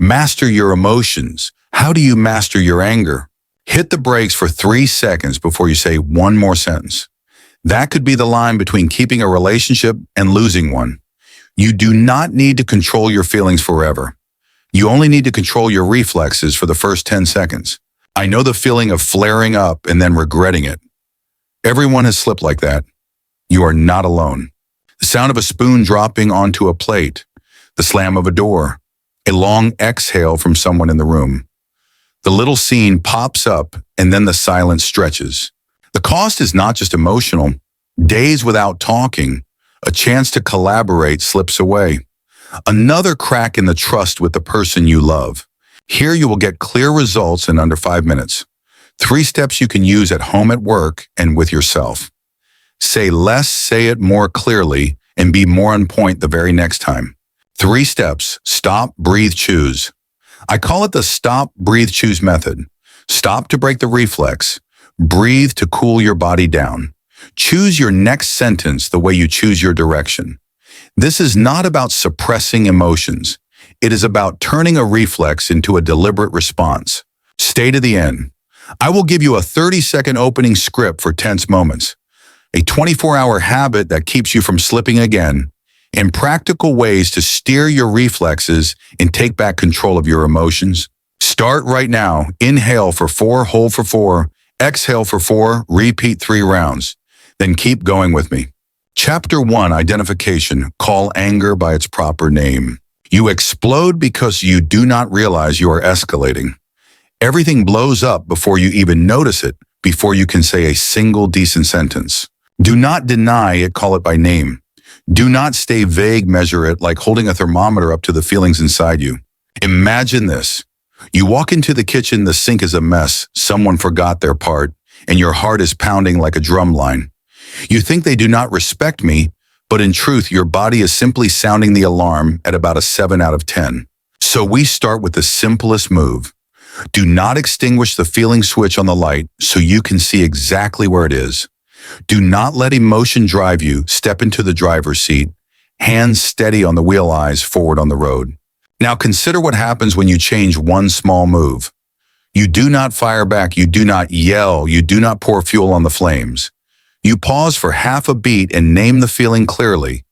Master your emotions. How do you master your anger? Hit the brakes for 3 seconds before you say one more sentence. That could be the line between keeping a relationship and losing one. You do not need to control your feelings forever. You only need to control your reflexes for the first 10 seconds. I know the feeling of flaring up and then regretting it. Everyone has slipped like that. You are not alone. The sound of a spoon dropping onto a plate, the slam of a door, a long exhale from someone in the room. The little scene pops up and then the silence stretches. The cost is not just emotional. Days without talking, a chance to collaborate slips away. Another crack in the trust with the person you love. Here you will get clear results in under 5 minutes. 3 steps you can use at home, at work, and with yourself. Say less, say it more clearly, and be more on point the very next time. 3 steps: stop, breathe, choose. I call it the stop, breathe, choose method. Stop to break the reflex. Breathe to cool your body down. Choose your next sentence the way you choose your direction. This is not about suppressing emotions. It is about turning a reflex into a deliberate response. Stay to the end. I will give you a 30-second opening script for tense moments, a 24-hour habit that keeps you from slipping again, and practical ways to steer your reflexes and take back control of your emotions. Start right now. Inhale for 4, hold for 4, exhale for 4, repeat 3 rounds. Then keep going with me. Chapter 1, Identification. Call anger by its proper name. You explode because you do not realize you are escalating. Everything blows up before you even notice it, before you can say a single decent sentence. Do not deny it, call it by name. Do not stay vague, measure it like holding a thermometer up to the feelings inside you. Imagine this. You walk into the kitchen, the sink is a mess, someone forgot their part, and your heart is pounding like a drum line. You think they do not respect me, but in truth, your body is simply sounding the alarm at about a 7 out of 10. So we start with the simplest move. Do not extinguish the feeling switch on the light so you can see exactly where it is. Do not let emotion drive you. Step into the driver's seat, hands steady on the wheel, eyes forward on the road. Now consider what happens when you change one small move. You do not fire back, you do not yell, you do not pour fuel on the flames. You pause for half a beat and name the feeling clearly.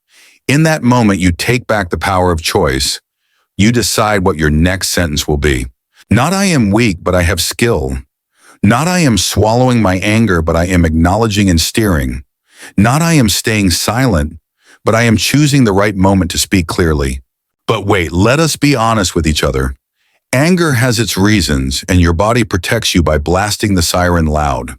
In that moment, you take back the power of choice. You decide what your next sentence will be. Not I am weak, but I have skill. Not I am swallowing my anger, but I am acknowledging and steering. Not I am staying silent, but I am choosing the right moment to speak clearly. But wait, let us be honest with each other. Anger has its reasons, and your body protects you by blasting the siren loud.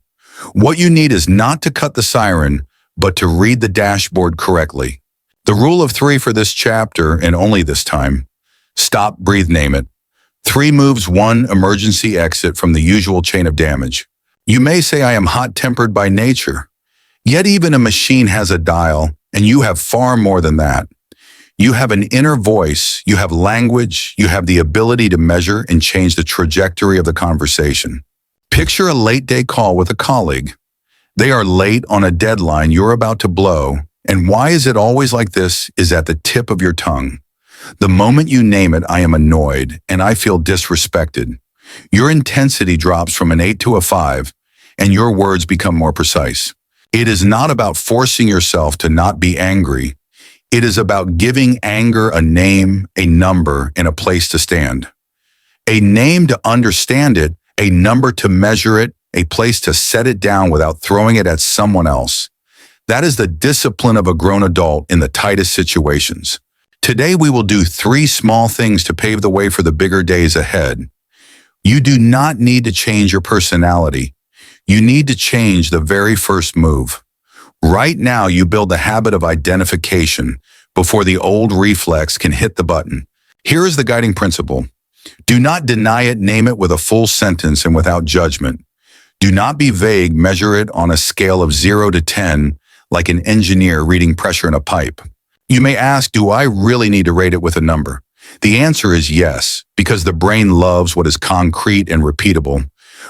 What you need is not to cut the siren, but to read the dashboard correctly. The rule of 3 for this chapter, and only this time: stop, breathe, name it. 3 moves, 1 emergency exit from the usual chain of damage. You may say I am hot-tempered by nature, yet even a machine has a dial, and you have far more than that. You have an inner voice, you have language, you have the ability to measure and change the trajectory of the conversation. Picture a late-day call with a colleague. They are late on a deadline you're about to blow, and why is it always like this is at the tip of your tongue. The moment you name it, I am annoyed, and I feel disrespected. Your intensity drops from an 8 to a 5, and your words become more precise. It is not about forcing yourself to not be angry. It is about giving anger a name, a number, and a place to stand. A name to understand it, a number to measure it, a place to set it down without throwing it at someone else. That is the discipline of a grown adult in the tightest situations. Today we will do 3 small things to pave the way for the bigger days ahead. You do not need to change your personality. You need to change the very first move. Right now you build the habit of identification before the old reflex can hit the button. Here is the guiding principle. Do not deny it, name it with a full sentence and without judgment. Do not be vague, measure it on a scale of 0 to 10 like an engineer reading pressure in a pipe. You may ask, do I really need to rate it with a number? The answer is yes, because the brain loves what is concrete and repeatable.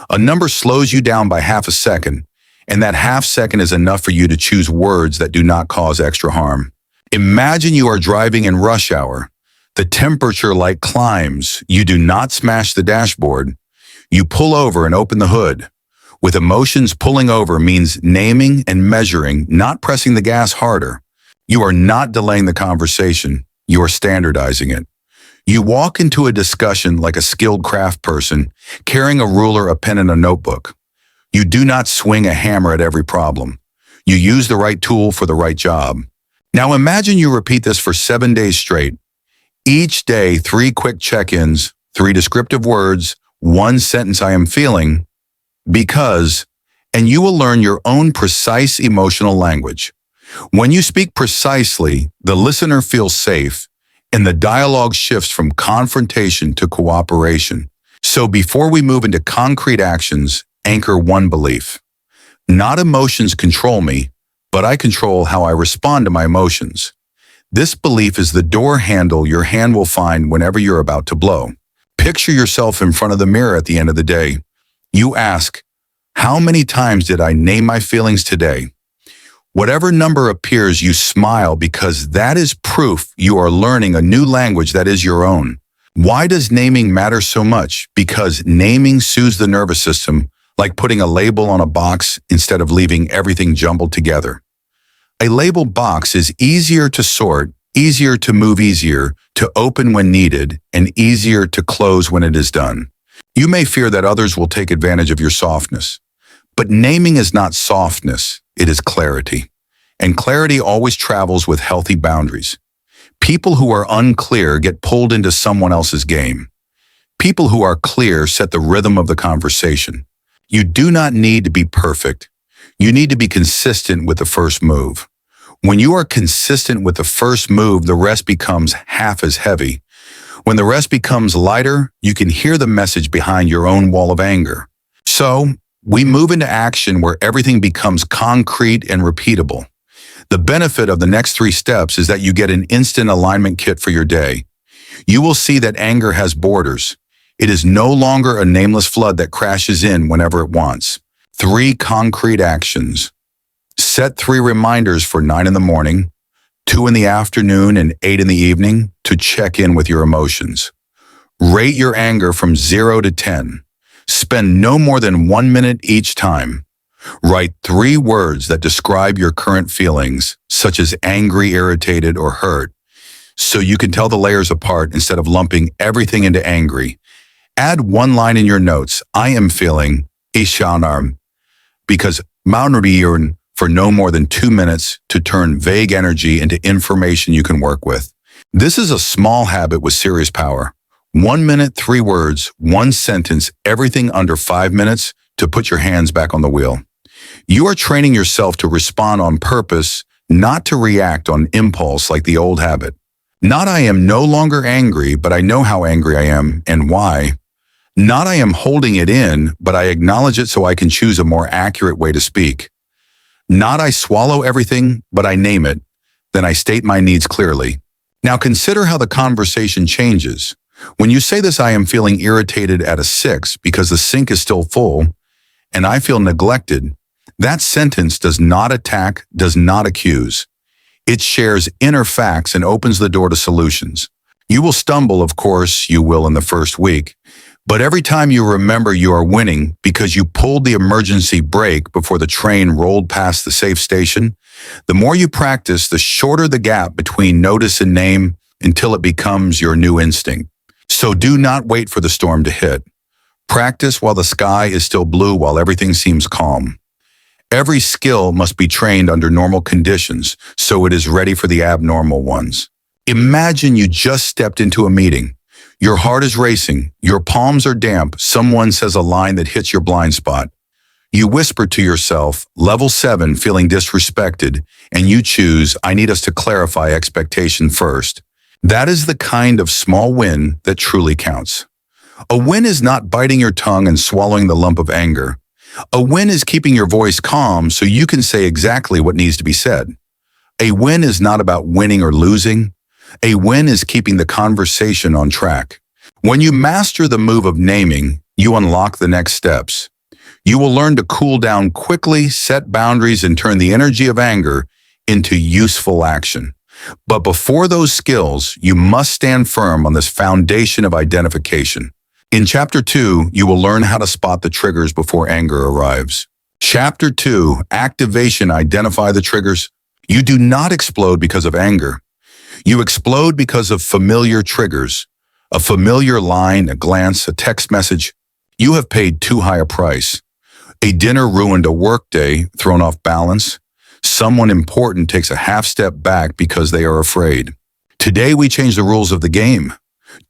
A number slows you down by half a second, and that half second is enough for you to choose words that do not cause extra harm. Imagine you are driving in rush hour. The temperature light climbs. You do not smash the dashboard. You pull over and open the hood. With emotions, pulling over means naming and measuring, not pressing the gas harder. You are not delaying the conversation. You are standardizing it. You walk into a discussion like a skilled craft person, carrying a ruler, a pen, and a notebook. You do not swing a hammer at every problem. You use the right tool for the right job. Now imagine you repeat this for 7 days straight. Each day, 3 quick check-ins, 3 descriptive words, 1 sentence I am feeling, because, and you will learn your own precise emotional language. When you speak precisely, the listener feels safe, and the dialogue shifts from confrontation to cooperation. So before we move into concrete actions, anchor one belief. Not emotions control me, but I control how I respond to my emotions. This belief is the door handle your hand will find whenever you're about to blow. Picture yourself in front of the mirror at the end of the day. You ask, how many times did I name my feelings today? Whatever number appears, you smile because that is proof you are learning a new language that is your own. Why does naming matter so much? Because naming soothes the nervous system, like putting a label on a box instead of leaving everything jumbled together. A labeled box is easier to sort, easier to move, easier to open when needed, and easier to close when it is done. You may fear that others will take advantage of your softness, but naming is not softness, it is clarity. And clarity always travels with healthy boundaries. People who are unclear get pulled into someone else's game. People who are clear set the rhythm of the conversation. You do not need to be perfect. You need to be consistent with the first move. When you are consistent with the first move, the rest becomes half as heavy. When the rest becomes lighter, you can hear the message behind your own wall of anger. So, we move into action where everything becomes concrete and repeatable. The benefit of the next 3 steps is that you get an instant alignment kit for your day. You will see that anger has borders. It is no longer a nameless flood that crashes in whenever it wants. 3 concrete actions. Set 3 reminders for 9 in the morning, 2 in the afternoon, and 8 in the evening to check in with your emotions. Rate your anger from 0 to 10. Spend no more than 1 minute each time. Write 3 words that describe your current feelings, such as angry, irritated, or hurt, so you can tell the layers apart instead of lumping everything into angry. Add 1 line in your notes, I am feeling ishanarm, because maunriurn for no more than 2 minutes to turn vague energy into information you can work with. This is a small habit with serious power. 1 minute, 3 words, 1 sentence, everything under 5 minutes to put your hands back on the wheel. You are training yourself to respond on purpose, not to react on impulse like the old habit. Not I am no longer angry, but I know how angry I am and why. Not I am holding it in, but I acknowledge it so I can choose a more accurate way to speak. Not I swallow everything, but I name it. Then I state my needs clearly. Now consider how the conversation changes. When you say this, I am feeling irritated at a 6 because the sink is still full, and I feel neglected. That sentence does not attack, does not accuse. It shares inner facts and opens the door to solutions. You will stumble, of course, you will in the first week, but every time you remember you are winning because you pulled the emergency brake before the train rolled past the safe station, the more you practice, the shorter the gap between notice and name until it becomes your new instinct. So do not wait for the storm to hit. Practice while the sky is still blue, while everything seems calm. Every skill must be trained under normal conditions, so it is ready for the abnormal ones. Imagine you just stepped into a meeting. Your heart is racing, your palms are damp, someone says a line that hits your blind spot. You whisper to yourself, level 7, feeling disrespected, and you choose, I need us to clarify expectation first. That is the kind of small win that truly counts. A win is not biting your tongue and swallowing the lump of anger. A win is keeping your voice calm so you can say exactly what needs to be said. A win is not about winning or losing. A win is keeping the conversation on track. When you master the move of naming, you unlock the next steps. You will learn to cool down quickly, set boundaries, and turn the energy of anger into useful action. But before those skills, you must stand firm on this foundation of identification. In Chapter 2, you will learn how to spot the triggers before anger arrives. Chapter 2, Activation. Identify the triggers. You do not explode because of anger. You explode because of familiar triggers. A familiar line, a glance, a text message. You have paid too high a price. A dinner ruined a workday, thrown off balance. Someone important takes a half step back because they are afraid. Today we change the rules of the game.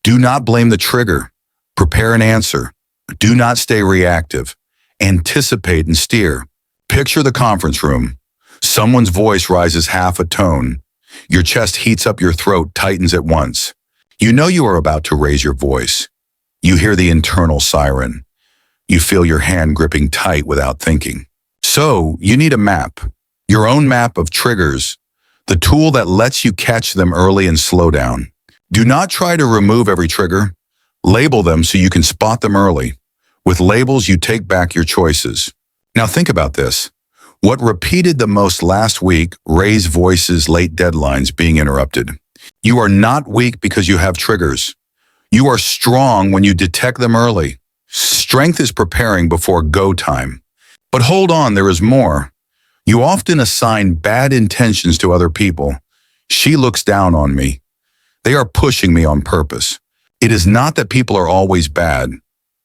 Do not blame the trigger. Prepare an answer. Do not stay reactive. Anticipate and steer. Picture the conference room. Someone's voice rises half a tone. Your chest heats up, your throat tightens at once. You know you are about to raise your voice. You hear the internal siren. You feel your hand gripping tight without thinking. So, you need a map. Your own map of triggers. The tool that lets you catch them early and slow down. Do not try to remove every trigger. Label them so you can spot them early. With labels, you take back your choices. Now think about this. What repeated the most last week? Raised voices, late deadlines, being interrupted. You are not weak because you have triggers. You are strong when you detect them early. Strength is preparing before go time. But hold on, there is more. You often assign bad intentions to other people. She looks down on me. They are pushing me on purpose. It is not that people are always bad.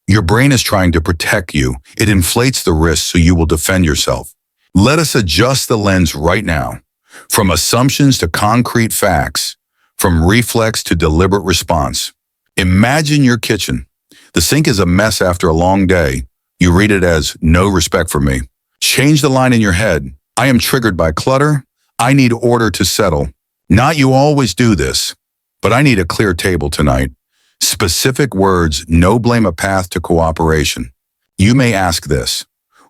Your brain is trying to protect you. It inflates the risk so you will defend yourself. Let us adjust the lens right now. From assumptions to concrete facts. From reflex to deliberate response. Imagine your kitchen. The sink is a mess after a long day. You read it as no respect for me. Change the line in your head. I am triggered by clutter. I need order to settle. Not you always do this, but I need a clear table tonight. Specific words, no blame, a path to cooperation. You may ask this.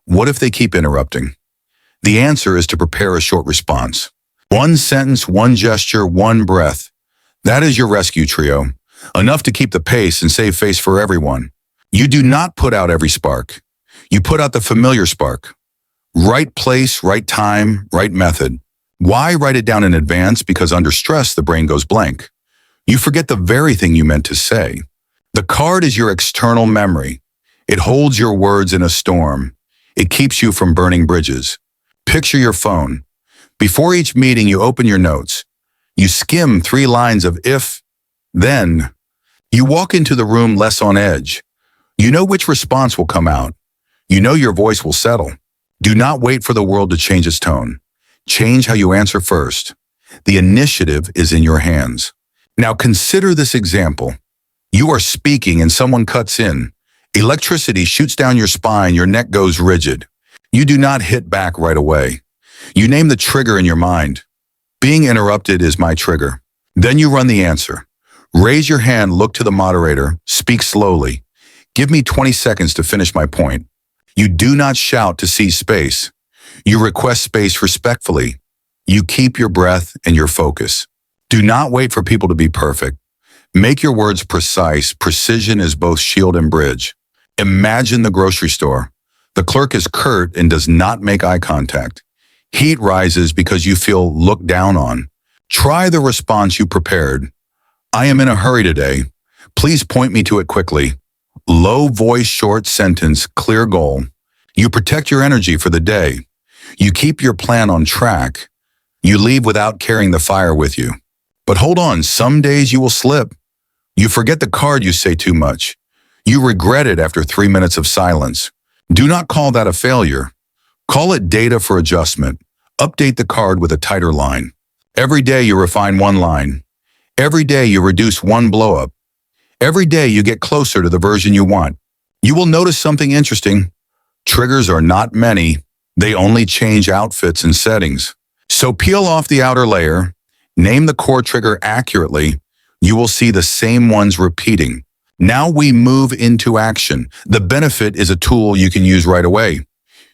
What if they keep interrupting? The answer is to prepare a short response. One sentence, one gesture, one breath. That is your rescue trio. Enough to keep the pace and save face for everyone. You do not put out every spark. You put out the familiar spark. Right place, right time, right method. Why write it down in advance? Because under stress, the brain goes blank. You forget the very thing you meant to say. The card is your external memory. It holds your words in a storm. It keeps you from burning bridges. Picture your phone. Before each meeting, you open your notes. You skim 3 lines of if, then. You walk into the room less on edge. You know which response will come out. You know your voice will settle. Do not wait for the world to change its tone. Change how you answer first. The initiative is in your hands. Now consider this example. You are speaking and someone cuts in. Electricity shoots down your spine, your neck goes rigid. You do not hit back right away. You name the trigger in your mind. Being interrupted is my trigger. Then you run the answer. Raise your hand, look to the moderator, speak slowly. Give me 20 seconds to finish my point. You do not shout to seize space. You request space respectfully. You keep your breath and your focus. Do not wait for people to be perfect. Make your words precise. Precision is both shield and bridge. Imagine the grocery store. The clerk is curt and does not make eye contact. Heat rises because you feel looked down on. Try the response you prepared. I am in a hurry today. Please point me to it quickly. Low voice, short sentence, clear goal. You protect your energy for the day. You keep your plan on track. You leave without carrying the fire with you. But hold on, some days you will slip. You forget the card, you say too much. You regret it after 3 minutes of silence. Do not call that a failure. Call it data for adjustment. Update the card with a tighter line. Every day you refine one line. Every day you reduce one blowup. Every day you get closer to the version you want. You will notice something interesting. Triggers are not many. They only change outfits and settings. So peel off the outer layer. Name the core trigger accurately. You will see the same ones repeating. Now we move into action. The benefit is a tool you can use right away.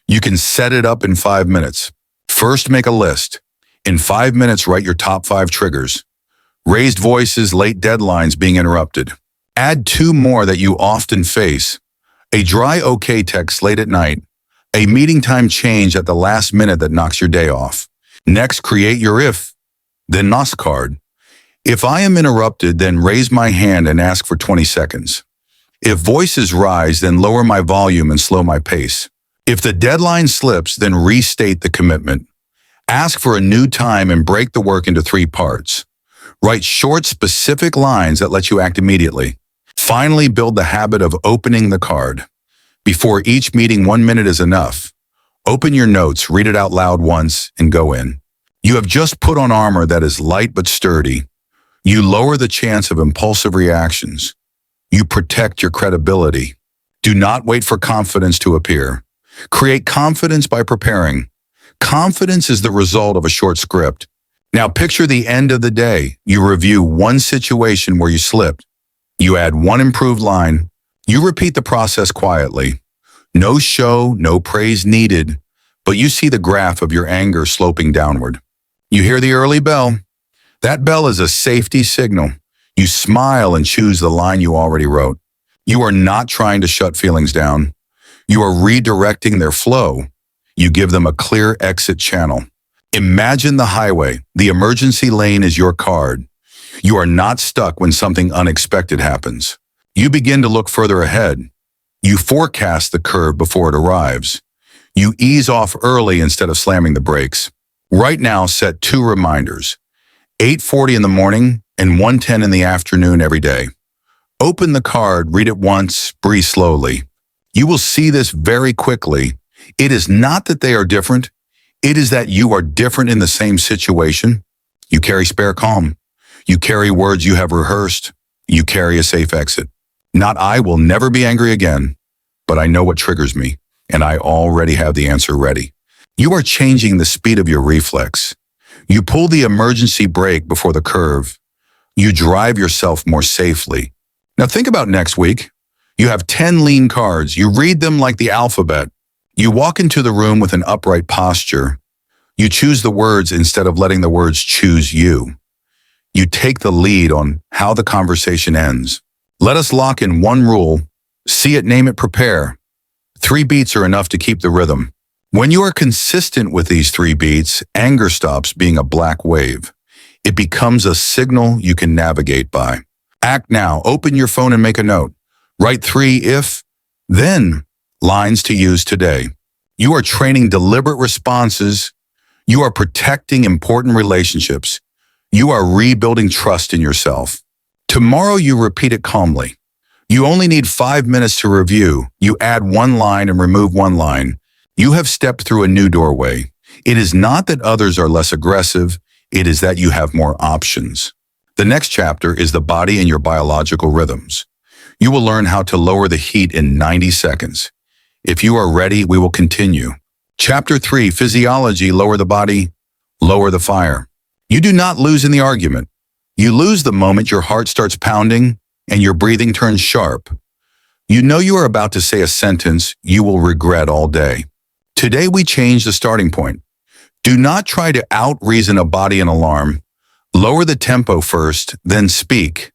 You can set it up in 5 minutes. First, make a list. In 5 minutes, write your top 5 triggers. Raised voices, late deadlines, being interrupted. Add 2 more that you often face. A dry okay text late at night. A meeting time change at the last minute that knocks your day off. Next, create your if, then NOS card. If I am interrupted, then raise my hand and ask for 20 seconds. If voices rise, then lower my volume and slow my pace. If the deadline slips, then restate the commitment. Ask for a new time and break the work into 3 parts. Write short, specific lines that let you act immediately. Finally, build the habit of opening the card. Before each meeting, 1 minute is enough. Open your notes, read it out loud once, and go in. You have just put on armor that is light but sturdy. You lower the chance of impulsive reactions. You protect your credibility. Do not wait for confidence to appear. Create confidence by preparing. Confidence is the result of a short script. Now picture the end of the day. You review one situation where you slipped. You add one improved line. You repeat the process quietly. No show, no praise needed, but you see the graph of your anger sloping downward. You hear the early bell. That bell is a safety signal. You smile and choose the line you already wrote. You are not trying to shut feelings down. You are redirecting their flow. You give them a clear exit channel. Imagine the highway. The emergency lane is your card. You are not stuck when something unexpected happens. You begin to look further ahead. You forecast the curve before it arrives. You ease off early instead of slamming the brakes. Right now, set 2 reminders. 8:40 in the morning and 1:10 in the afternoon every day. Open the card, read it once, breathe slowly. You will see this very quickly. It is not that they are different. It is that you are different in the same situation. You carry spare calm. You carry words you have rehearsed. You carry a safe exit. Not I will never be angry again, but I know what triggers me, and I already have the answer ready. You are changing the speed of your reflex. You pull the emergency brake before the curve. You drive yourself more safely. Now think about next week. You have 10 lean cards. You read them like the alphabet. You walk into the room with an upright posture. You choose the words instead of letting the words choose you. You take the lead on how the conversation ends. Let us lock in one rule. See it, name it, prepare. 3 beats are enough to keep the rhythm. When you are consistent with these 3 beats, anger stops being a black wave. It becomes a signal you can navigate by. Act now. Open your phone and make a note. Write 3 if, then lines to use today. You are training deliberate responses. You are protecting important relationships. You are rebuilding trust in yourself. Tomorrow you repeat it calmly. You only need 5 minutes to review. You add 1 line and remove 1 line. You have stepped through a new doorway. It is not that others are less aggressive. It is that you have more options. The next chapter is the body and your biological rhythms. You will learn how to lower the heat in 90 seconds. If you are ready, we will continue. Chapter 3, Physiology, lower the body, lower the fire. You do not lose in the argument. You lose the moment your heart starts pounding and your breathing turns sharp. You know you are about to say a sentence you will regret all day. Today we change the starting point. Do not try to out-reason a body and alarm. Lower the tempo first, then speak.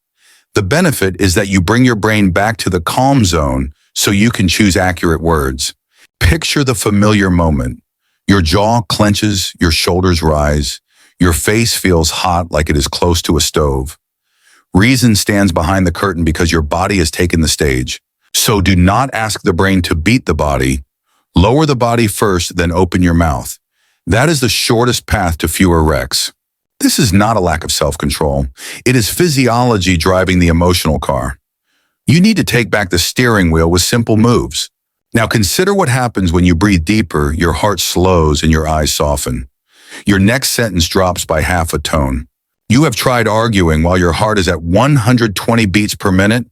The benefit is that you bring your brain back to the calm zone so you can choose accurate words. Picture the familiar moment. Your jaw clenches, your shoulders rise. Your face feels hot like it is close to a stove. Reason stands behind the curtain because your body has taken the stage. So do not ask the brain to beat the body. Lower the body first, then open your mouth. That is the shortest path to fewer wrecks. This is not a lack of self-control. It is physiology driving the emotional car. You need to take back the steering wheel with simple moves. Now consider what happens when you breathe deeper, your heart slows and your eyes soften. Your next sentence drops by half a tone. You have tried arguing while your heart is at 120 beats per minute.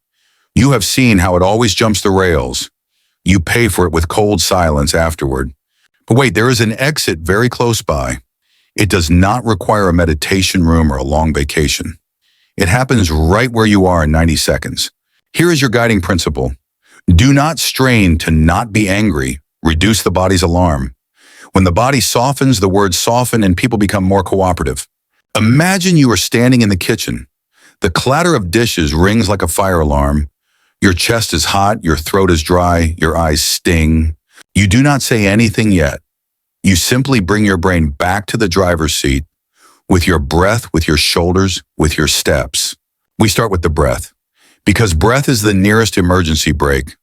You have seen how it always jumps the rails. You pay for it with cold silence afterward. But wait, there is an exit very close by. It does not require a meditation room or a long vacation. It happens right where you are in 90 seconds. Here is your guiding principle. Do not strain to not be angry. Reduce the body's alarm. When the body softens, the words soften and people become more cooperative. Imagine you are standing in the kitchen. The clatter of dishes rings like a fire alarm. Your chest is hot, your throat is dry, your eyes sting. You do not say anything yet. You simply bring your brain back to the driver's seat. with your breath, with your shoulders, with your steps. We start with the breath, because breath is the nearest emergency brake.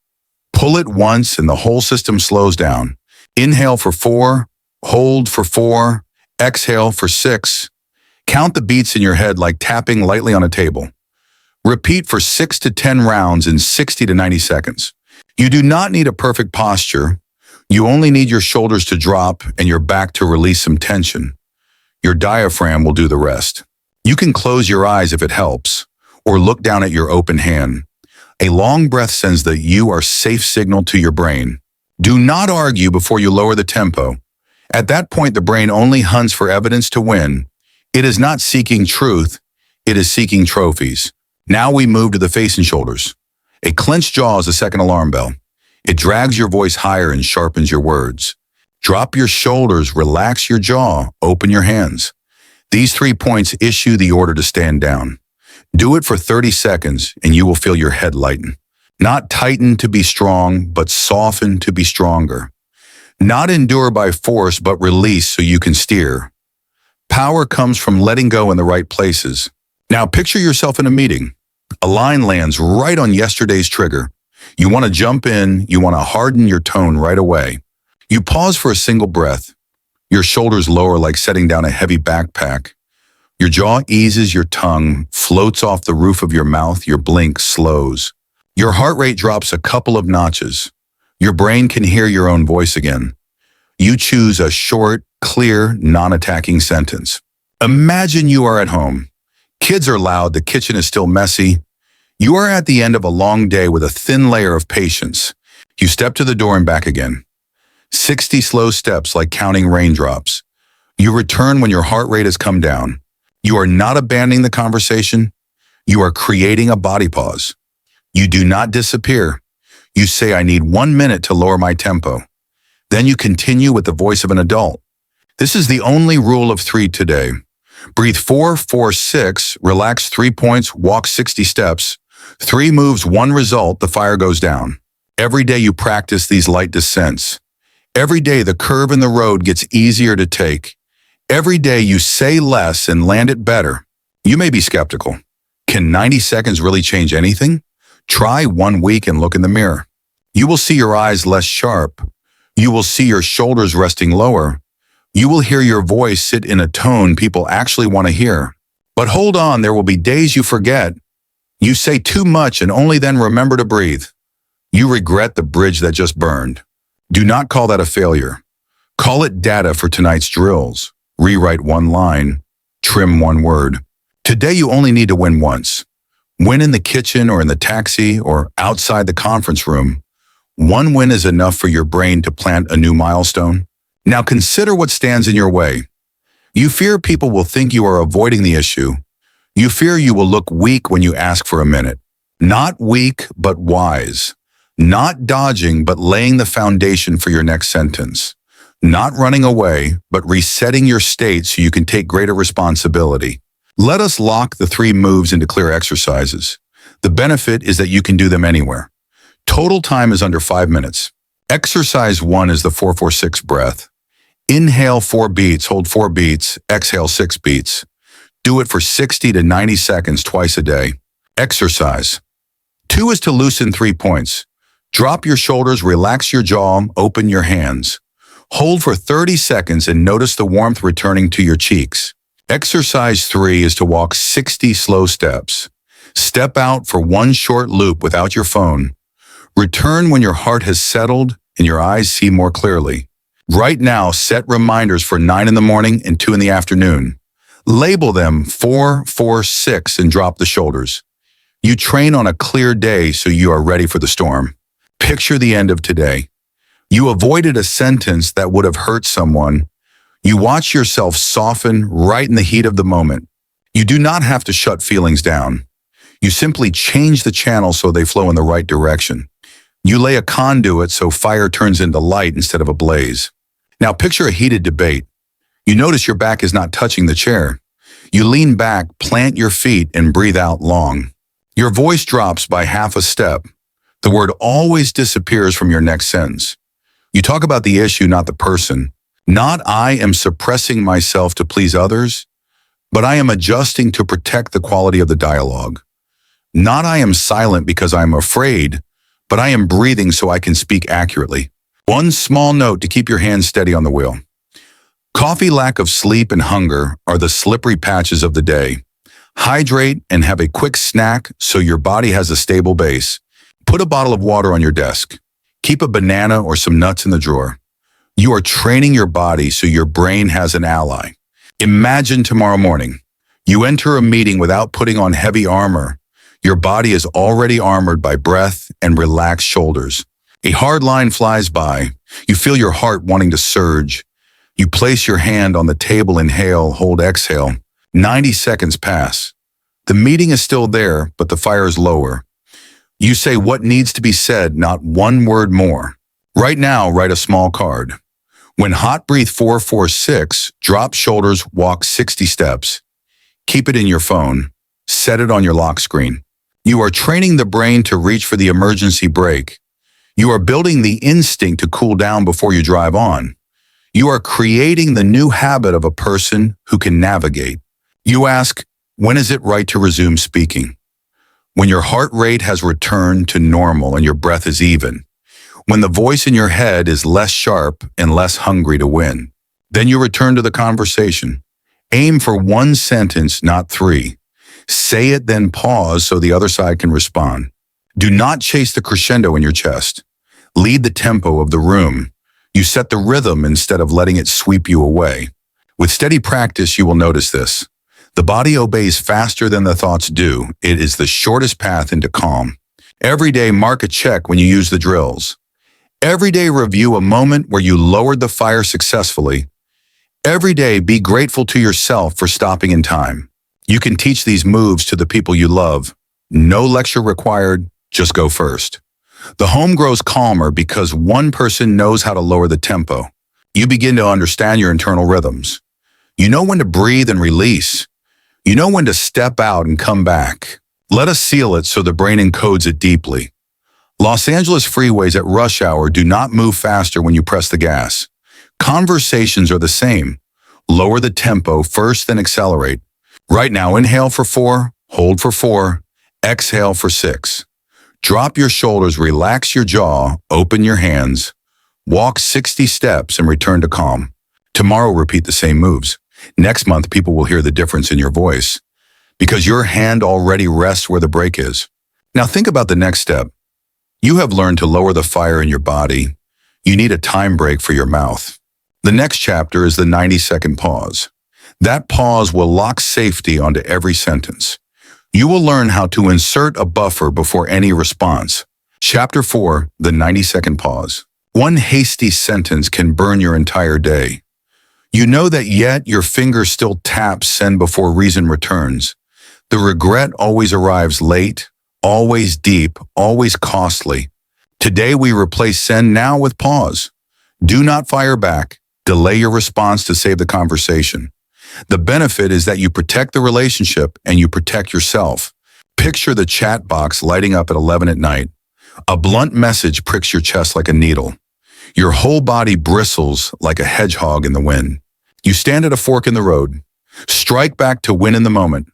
Pull it once and the whole system slows down. Inhale for 4, hold for 4, exhale for 6. Count the beats in your head like tapping lightly on a table. Repeat for 6 to 10 rounds in 60 to 90 seconds. You do not need a perfect posture. You only need your shoulders to drop and your back to release some tension. Your diaphragm will do the rest. You can close your eyes if it helps, or look down at your open hand. A long breath sends the "you are safe" signal to your brain. Do not argue before you lower the tempo. At that point, the brain only hunts for evidence to win. It is not seeking truth, it is seeking trophies. Now we move to the face and shoulders. A clenched jaw is a second alarm bell. It drags your voice higher and sharpens your words. Drop your shoulders, relax your jaw, open your hands. These 3 points issue the order to stand down. Do it for 30 seconds and you will feel your head lighten. Not tighten to be strong, but soften to be stronger. Not endure by force, but release so you can steer. Power comes from letting go in the right places. Now picture yourself in a meeting. A line lands right on yesterday's trigger. You want to jump in, you want to harden your tone right away. You pause for a single breath. Your shoulders lower like setting down a heavy backpack. Your jaw eases, your tongue floats off the roof of your mouth, your blink slows. Your heart rate drops a couple of notches. Your brain can hear your own voice again. You choose a short, clear, non-attacking sentence. Imagine you are at home. Kids are loud, the kitchen is still messy. You are at the end of a long day with a thin layer of patience. You step to the door and back again. 60 slow steps like counting raindrops. You return when your heart rate has come down. You are not abandoning the conversation. You are creating a body pause. You do not disappear. You say, "I need 1 minute to lower my tempo." Then you continue with the voice of an adult. This is the only rule of 3 today. Breathe 4, 4, 6, relax 3 points, walk 60 steps. 3 moves, 1 result, the fire goes down. Every day you practice these light descents. Every day the curve in the road gets easier to take. Every day you say less and land it better. You may be skeptical. Can 90 seconds really change anything? Try 1 week and look in the mirror. You will see your eyes less sharp. You will see your shoulders resting lower. You will hear your voice sit in a tone people actually want to hear. But hold on, there will be days you forget. You say too much and only then remember to breathe. You regret the bridge that just burned. Do not call that a failure. Call it data for tonight's drills. Rewrite 1 line, trim 1 word. Today you only need to win once. Win in the kitchen or in the taxi or outside the conference room. 1 win is enough for your brain to plant a new milestone. Now consider what stands in your way. You fear people will think you are avoiding the issue. You fear you will look weak when you ask for a minute. Not weak, but wise. Not dodging, but laying the foundation for your next sentence. Not running away, but resetting your state so you can take greater responsibility. Let us lock the 3 moves into clear exercises. The benefit is that you can do them anywhere. Total time is under 5 minutes. Exercise 1 is the 4-4-6 breath. Inhale 4 beats, hold 4 beats, exhale 6 beats. Do it for 60 to 90 seconds twice a day. Exercise 2 is to loosen 3 points. Drop your shoulders, relax your jaw, open your hands. Hold for 30 seconds and notice the warmth returning to your cheeks. Exercise 3 is to walk 60 slow steps. Step out for 1 short loop without your phone. Return when your heart has settled and your eyes see more clearly. Right now, set reminders for 9 in the morning and 2 in the afternoon. Label them 4, 4, 6 and drop the shoulders. You train on a clear day so you are ready for the storm. Picture the end of today. You avoided a sentence that would have hurt someone. You watch yourself soften right in the heat of the moment. You do not have to shut feelings down. You simply change the channel so they flow in the right direction. You lay a conduit so fire turns into light instead of a blaze. Now picture a heated debate. You notice your back is not touching the chair. You lean back, plant your feet, and breathe out long. Your voice drops by half a step. The word always disappears from your next sentence. You talk about the issue, not the person. Not "I am suppressing myself to please others." but I am adjusting to protect the quality of the dialogue. Not I am silent because I am afraid, but I am breathing so I can speak accurately. One small note to keep your hands steady on the wheel. Coffee, lack of sleep, and hunger are the slippery patches of the day. Hydrate and have a quick snack so your body has a stable base. Put a bottle of water on your desk. Keep a banana or some nuts in the drawer. You are training your body so your brain has an ally. Imagine tomorrow morning. You enter a meeting without putting on heavy armor. Your body is already armored by breath and relaxed shoulders. A hard line flies by. You feel your heart wanting to surge. You place your hand on the table, inhale, hold, exhale. 90 seconds pass. The meeting is still there, but the fire is lower. You say what needs to be said, not one word more. Right now, write a small card. When hot, breathe 4-4-6, drop shoulders, walk 60 steps. Keep it in your phone. Set it on your lock screen. You are training the brain to reach for the emergency brake. You are building the instinct to cool down before you drive on. You are creating the new habit of a person who can navigate. You ask, when is it right to resume speaking? When your heart rate has returned to normal and your breath is even. When the voice in your head is less sharp and less hungry to win. Then you return to the conversation. Aim for one sentence, not three. Say it, then pause so the other side can respond. Do not chase the crescendo in your chest. Lead the tempo of the room. You set the rhythm instead of letting it sweep you away. With steady practice, you will notice this. The body obeys faster than the thoughts do. It is the shortest path into calm. Every day, mark a check when you use the drills. Every day, review a moment where you lowered the fire successfully. Every day, be grateful to yourself for stopping in time. You can teach these moves to the people you love. No lecture required, just go first. The home grows calmer because one person knows how to lower the tempo. You begin to understand your internal rhythms. You know when to breathe and release. You know when to step out and come back. Let us seal it so the brain encodes it deeply. Los Angeles freeways at rush hour do not move faster when you press the gas. Conversations are the same. Lower the tempo first, then accelerate. Right now, inhale for 4, hold for 4, exhale for 6. Drop your shoulders, relax your jaw, open your hands. Walk 60 steps and return to calm. Tomorrow, repeat the same moves. Next month, people will hear the difference in your voice because your hand already rests where the brake is. Now think about the next step. You have learned to lower the fire in your body. You need a time break for your mouth. The next chapter is the 90-second pause. That pause will lock safety onto every sentence. You will learn how to insert a buffer before any response. Chapter 4, the 90-second pause. One hasty sentence can burn your entire day. You know that yet your finger still taps send before reason returns. The regret always arrives late, always deep, always costly. Today we replace send now with pause. Do not fire back. Delay your response to save the conversation. The benefit is that you protect the relationship and you protect yourself. Picture the chat box lighting up at 11 at night. A blunt message pricks your chest like a needle. Your whole body bristles like a hedgehog in the wind. You stand at a fork in the road. Strike back to win in the moment,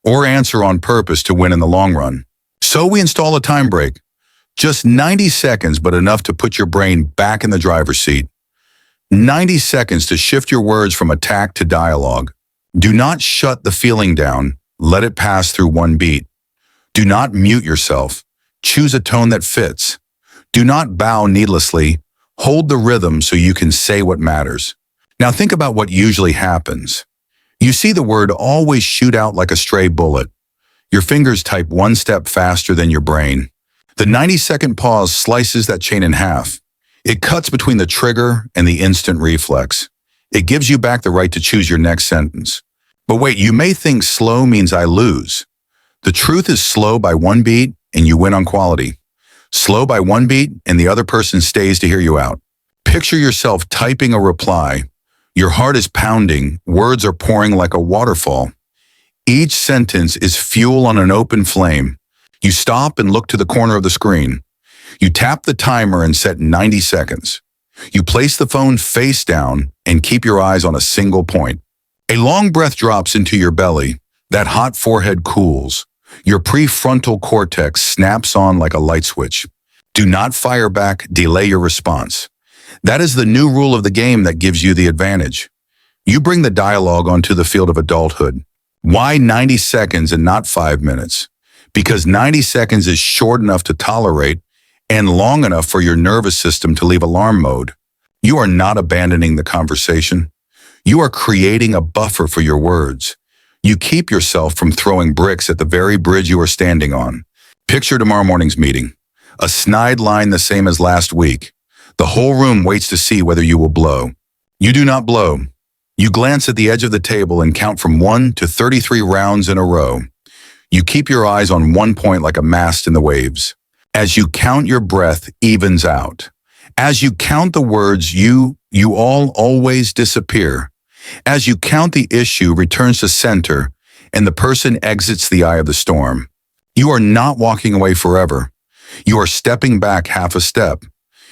or answer on purpose to win in the long run. So we install a time break. Just 90 seconds, but enough to put your brain back in the driver's seat. 90 seconds to shift your words from attack to dialogue. Do not shut the feeling down. Let it pass through one beat. Do not mute yourself. Choose a tone that fits. Do not bow needlessly. Hold the rhythm so you can say what matters. Now think about what usually happens. You see the word always shoot out like a stray bullet. Your fingers type one step faster than your brain. The 90-second pause slices that chain in half. It cuts between the trigger and the instant reflex. It gives you back the right to choose your next sentence. But wait, you may think slow means I lose. The truth is slow by one beat and you win on quality. Slow by one beat and the other person stays to hear you out. Picture yourself typing a reply. Your heart is pounding, words are pouring like a waterfall. Each sentence is fuel on an open flame. You stop and look to the corner of the screen. You tap the timer and set 90 seconds. You place the phone face down and keep your eyes on a single point. A long breath drops into your belly. That hot forehead cools. Your prefrontal cortex snaps on like a light switch. Do not fire back, delay your response. That is the new rule of the game that gives you the advantage. You bring the dialogue onto the field of adulthood. Why 90 seconds and not 5 minutes? Because 90 seconds is short enough to tolerate and long enough for your nervous system to leave alarm mode. You are not abandoning the conversation. You are creating a buffer for your words. You keep yourself from throwing bricks at the very bridge you are standing on. Picture tomorrow morning's meeting. A snide line the same as last week. The whole room waits to see whether you will blow. You do not blow. You glance at the edge of the table and count from 1 to 33 rounds in a row. You keep your eyes on one point like a mast in the waves. As you count, your breath evens out. As you count the words, you all always disappear. As you count, the issue returns to center and the person exits the eye of the storm. You are not walking away forever. You are stepping back half a step.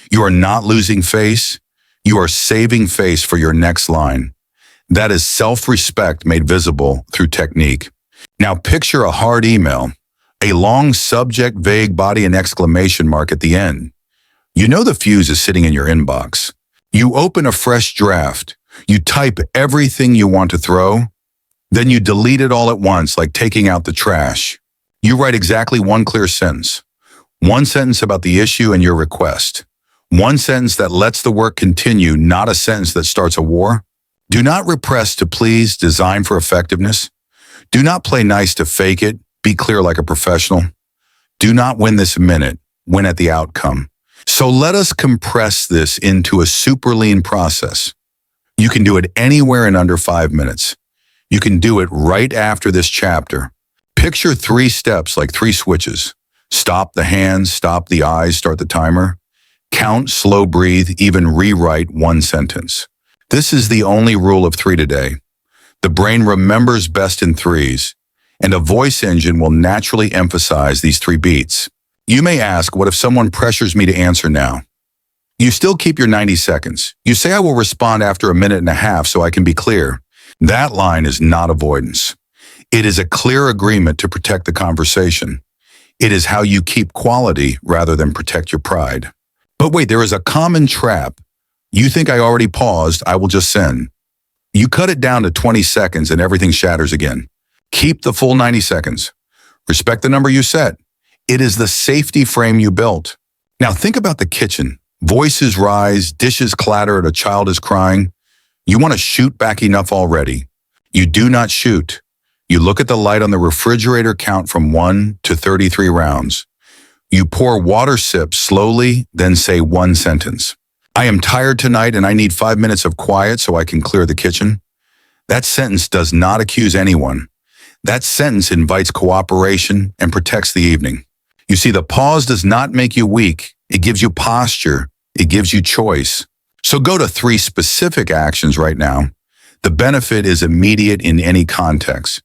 You are not losing face. You are saving face for your next line. That is self-respect made visible through technique. Now picture a hard email, a long subject, vague body, and exclamation mark at the end. You know the fuse is sitting in your inbox. You open a fresh draft. You type everything you want to throw. Then you delete it all at once, like taking out the trash. You write exactly one clear sentence. One sentence about the issue and your request. One sentence that lets the work continue, not a sentence that starts a war. Do not repress to please, design for effectiveness. Do not play nice to fake it, be clear like a professional. Do not win this minute, win at the outcome. So let us compress this into a super lean process. You can do it anywhere in under 5 minutes. You can do it right after this chapter. Picture 3 steps like 3 switches. Stop the hands, stop the eyes, start the timer. Count, slow breathe, even rewrite one sentence. This is the only rule of 3 today. The brain remembers best in 3s, and a voice engine will naturally emphasize these 3 beats. You may ask, what if someone pressures me to answer now? You still keep your 90 seconds. You say, I will respond after 1.5 minutes so I can be clear. That line is not avoidance. It is a clear agreement to protect the conversation. It is how you keep quality rather than protect your pride. But wait, there is a common trap. You think I already paused, I will just send. You cut it down to 20 seconds and everything shatters again. Keep the full 90 seconds. Respect the number you set. It is the safety frame you built. Now think about the kitchen. Voices rise, dishes clatter, and a child is crying. You want to shoot back enough already. You do not shoot. You look at the light on the refrigerator, count from 1 to 33 rounds. You pour water sips slowly, then say one sentence. I am tired tonight and I need 5 minutes of quiet so I can clear the kitchen. That sentence does not accuse anyone. That sentence invites cooperation and protects the evening. You see, the pause does not make you weak. It gives you posture. It gives you choice. So go to 3 specific actions right now. The benefit is immediate in any context.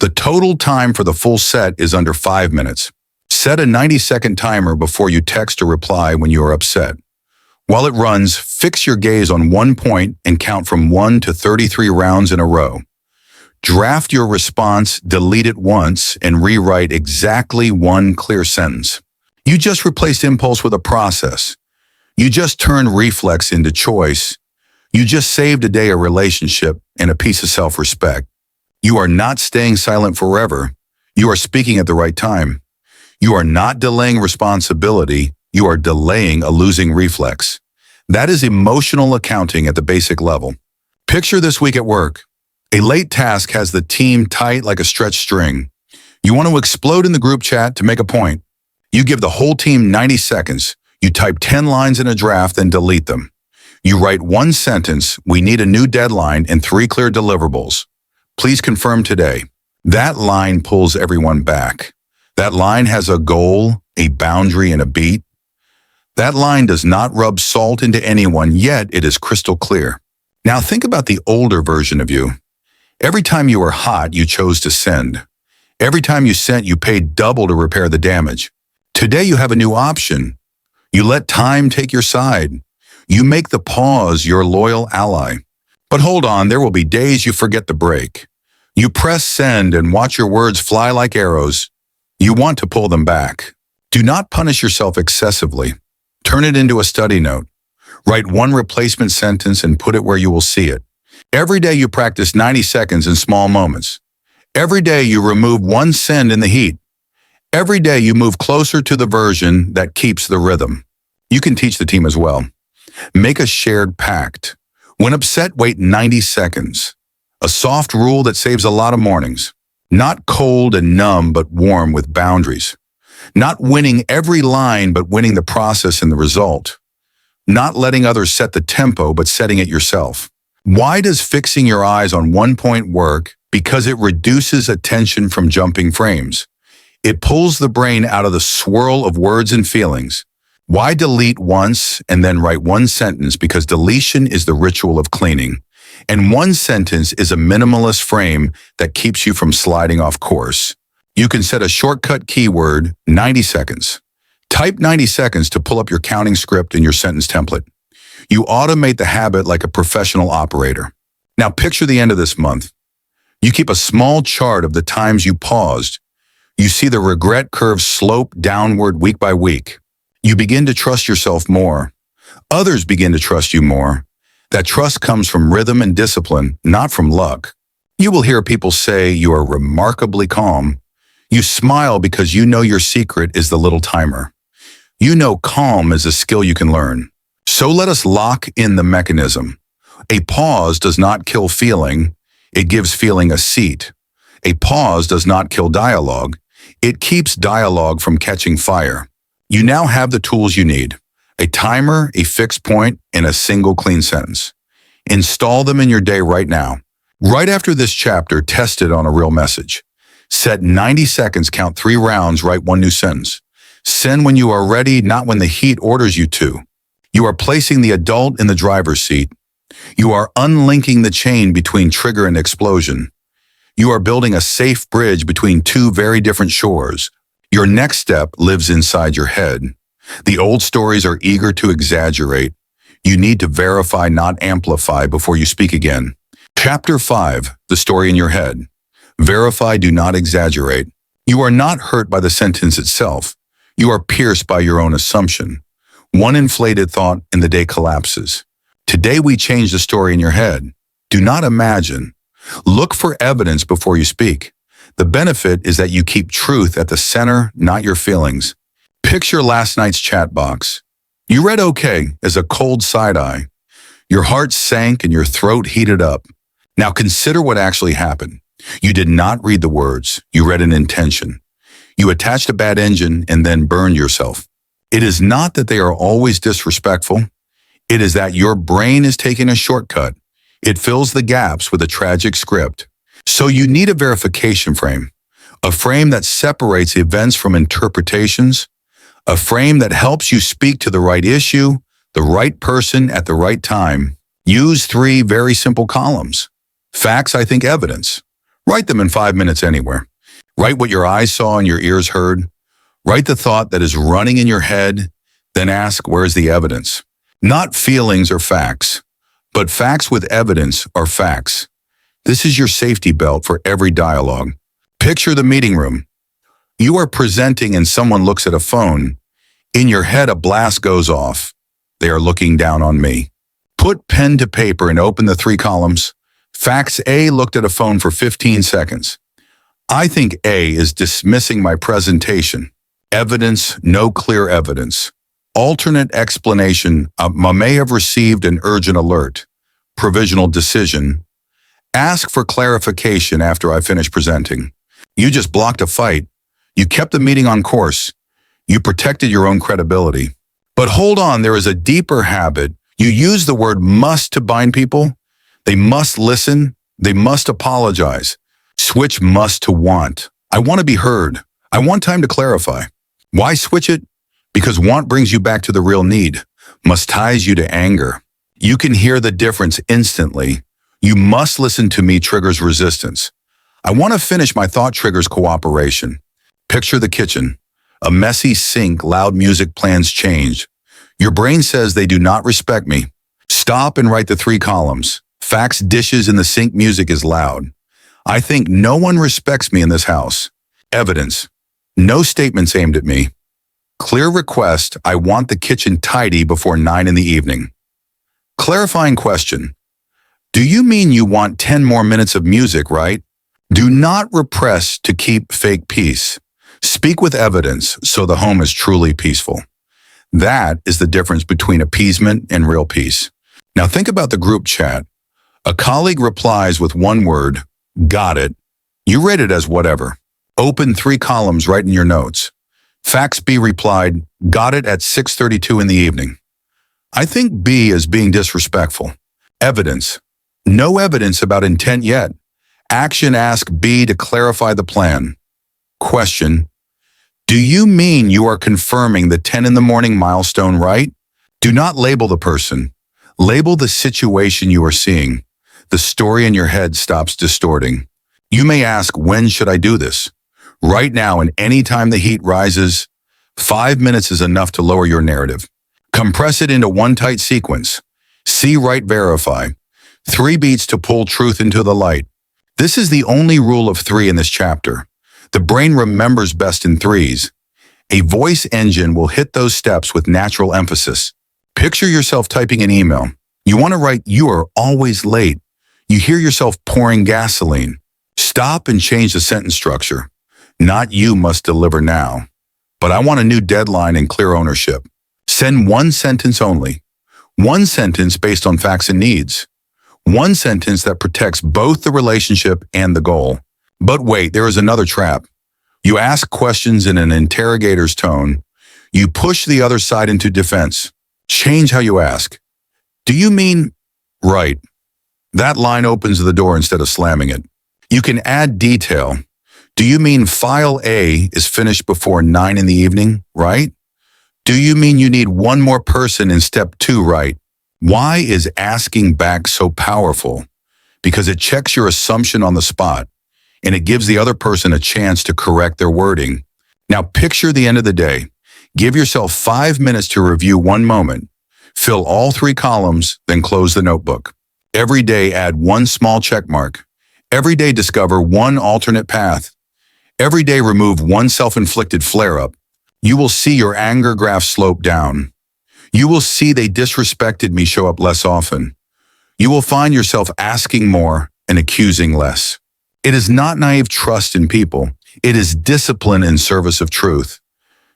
The total time for the full set is under 5 minutes. Set a 90-second timer before you text or reply when you are upset. While it runs, fix your gaze on one point and count from 1 to 33 rounds in a row. Draft your response, delete it once, and rewrite exactly one clear sentence. You just replaced impulse with a process. You just turned reflex into choice. You just saved a day of relationship and a piece of self-respect. You are not staying silent forever. You are speaking at the right time. You are not delaying responsibility. You are delaying a losing reflex. That is emotional accounting at the basic level. Picture this week at work. A late task has the team tight like a stretched string. You want to explode in the group chat to make a point. You give the whole team 90 seconds. You type 10 lines in a draft, then delete them. You write one sentence, we need a new deadline and 3 clear deliverables. Please confirm today. That line pulls everyone back. That line has a goal, a boundary, and a beat. That line does not rub salt into anyone, yet it is crystal clear. Now think about the older version of you. Every time you were hot, you chose to send. Every time you sent, you paid double to repair the damage. Today you have a new option. You let time take your side. You make the pause your loyal ally. But hold on, there will be days you forget the break. You press send and watch your words fly like arrows. You want to pull them back. Do not punish yourself excessively. Turn it into a study note. Write one replacement sentence and put it where you will see it. Every day you practice 90 seconds in small moments. Every day you remove one send in the heat. Every day you move closer to the version that keeps the rhythm. You can teach the team as well. Make a shared pact. When upset, wait 90 seconds. A soft rule that saves a lot of mornings. Not cold and numb, but warm with boundaries. Not winning every line, but winning the process and the result. Not letting others set the tempo, but setting it yourself. Why does fixing your eyes on one point work? Because it reduces attention from jumping frames. It pulls the brain out of the swirl of words and feelings. Why delete once and then write one sentence? Because deletion is the ritual of cleaning. And one sentence is a minimalist frame that keeps you from sliding off course. You can set a shortcut keyword, 90 seconds. Type 90 seconds to pull up your counting script in your sentence template. You automate the habit like a professional operator. Now picture the end of this month. You keep a small chart of the times you paused. You see the regret curve slope downward week by week. You begin to trust yourself more. Others begin to trust you more. That trust comes from rhythm and discipline, not from luck. You will hear people say you are remarkably calm. You smile because you know your secret is the little timer. You know calm is a skill you can learn. So let us lock in the mechanism. A pause does not kill feeling. It gives feeling a seat. A pause does not kill dialogue. It keeps dialogue from catching fire. You now have the tools you need. A timer, a fixed point, and a single clean sentence. Install them in your day right now. Right after this chapter, test it on a real message. Set 90 seconds, count 3 rounds, write 1 new sentence. Send when you are ready, not when the heat orders you to. You are placing the adult in the driver's seat. You are unlinking the chain between trigger and explosion. You are building a safe bridge between 2 very different shores. Your next step lives inside your head. The old stories are eager to exaggerate. You need to verify, not amplify, before you speak again. Chapter 5, the story in your head. Verify, do not exaggerate. You are not hurt by the sentence itself. You are pierced by your own assumption. One inflated thought and the day collapses. Today we change the story in your head. Do not imagine. Look for evidence before you speak. The benefit is that you keep truth at the center, not your feelings. Picture last night's chat box. You read okay as a cold side-eye. Your heart sank and your throat heated up. Now consider what actually happened. You did not read the words. You read an intention. You attached a bad engine and then burned yourself. It is not that they are always disrespectful. It is that your brain is taking a shortcut. It fills the gaps with a tragic script. So you need a verification frame, a frame that separates events from interpretations, a frame that helps you speak to the right issue, the right person at the right time. Use 3 very simple columns. Facts, I think, evidence. Write them in 5 minutes anywhere. Write what your eyes saw and your ears heard. Write the thought that is running in your head, then ask, where's the evidence? Not feelings or facts, but facts with evidence are facts. This is your safety belt for every dialogue. Picture the meeting room. You are presenting and someone looks at a phone. In your head, a blast goes off. They are looking down on me. Put pen to paper and open the 3 columns. Facts A looked at a phone for 15 seconds. I think A is dismissing my presentation. Evidence, no clear evidence. Alternate explanation, I may have received an urgent alert. Provisional decision. Ask for clarification after I finish presenting. You just blocked a fight. You kept the meeting on course. You protected your own credibility. But hold on, there is a deeper habit. You use the word must to bind people. They must listen. They must apologize. Switch must to want. I want to be heard. I want time to clarify. Why switch it? Because want brings you back to the real need. Must ties you to anger. You can hear the difference instantly. You must listen to me triggers resistance. I want to finish my thought triggers cooperation. Picture the kitchen. A messy sink, loud music, plans changed. Your brain says they do not respect me. Stop and write the 3 columns. Facts, dishes in the sink, music is loud. I think no one respects me in this house. Evidence. No statements aimed at me. Clear request, I want the kitchen tidy before 9 in the evening. Clarifying question. Do you mean you want 10 more minutes of music, right? Do not repress to keep fake peace. Speak with evidence so the home is truly peaceful. That is the difference between appeasement and real peace. Now think about the group chat. A colleague replies with one word, got it. You read it as whatever. Open 3 columns, write in your notes. Facts B replied, got it at 6:32 in the evening. I think B is being disrespectful. Evidence. No evidence about intent yet. Action, ask B to clarify the plan. Question. Do you mean you are confirming the 10 in the morning milestone, right? Do not label the person. Label the situation you are seeing. The story in your head stops distorting. You may ask, when should I do this? Right now and any time the heat rises. 5 minutes is enough to lower your narrative. Compress it into one tight sequence. See, write, verify. 3 beats to pull truth into the light. This is the only rule of 3 in this chapter. The brain remembers best in 3s. A voice engine will hit those steps with natural emphasis. Picture yourself typing an email. You want to write, you are always late. You hear yourself pouring gasoline. Stop and change the sentence structure. Not you must deliver now, but I want a new deadline and clear ownership. Send 1 sentence only. 1 sentence based on facts and needs. 1 sentence that protects both the relationship and the goal. But wait, there is another trap. You ask questions in an interrogator's tone. You push the other side into defense. Change how you ask. Do you mean right? That line opens the door instead of slamming it. You can add detail. Do you mean file A is finished before 9 in the evening, right? Do you mean you need 1 more person in step 2, right? Why is asking back so powerful? Because it checks your assumption on the spot, and it gives the other person a chance to correct their wording. Now picture the end of the day. Give yourself 5 minutes to review 1 moment. Fill all 3 columns, then close the notebook. Every day add 1 small check mark. Every day discover 1 alternate path. Every day remove 1 self-inflicted flare-up. You will see your anger graph slope down. You will see they disrespected me show up less often. You will find yourself asking more and accusing less. It is not naive trust in people. It is discipline in service of truth.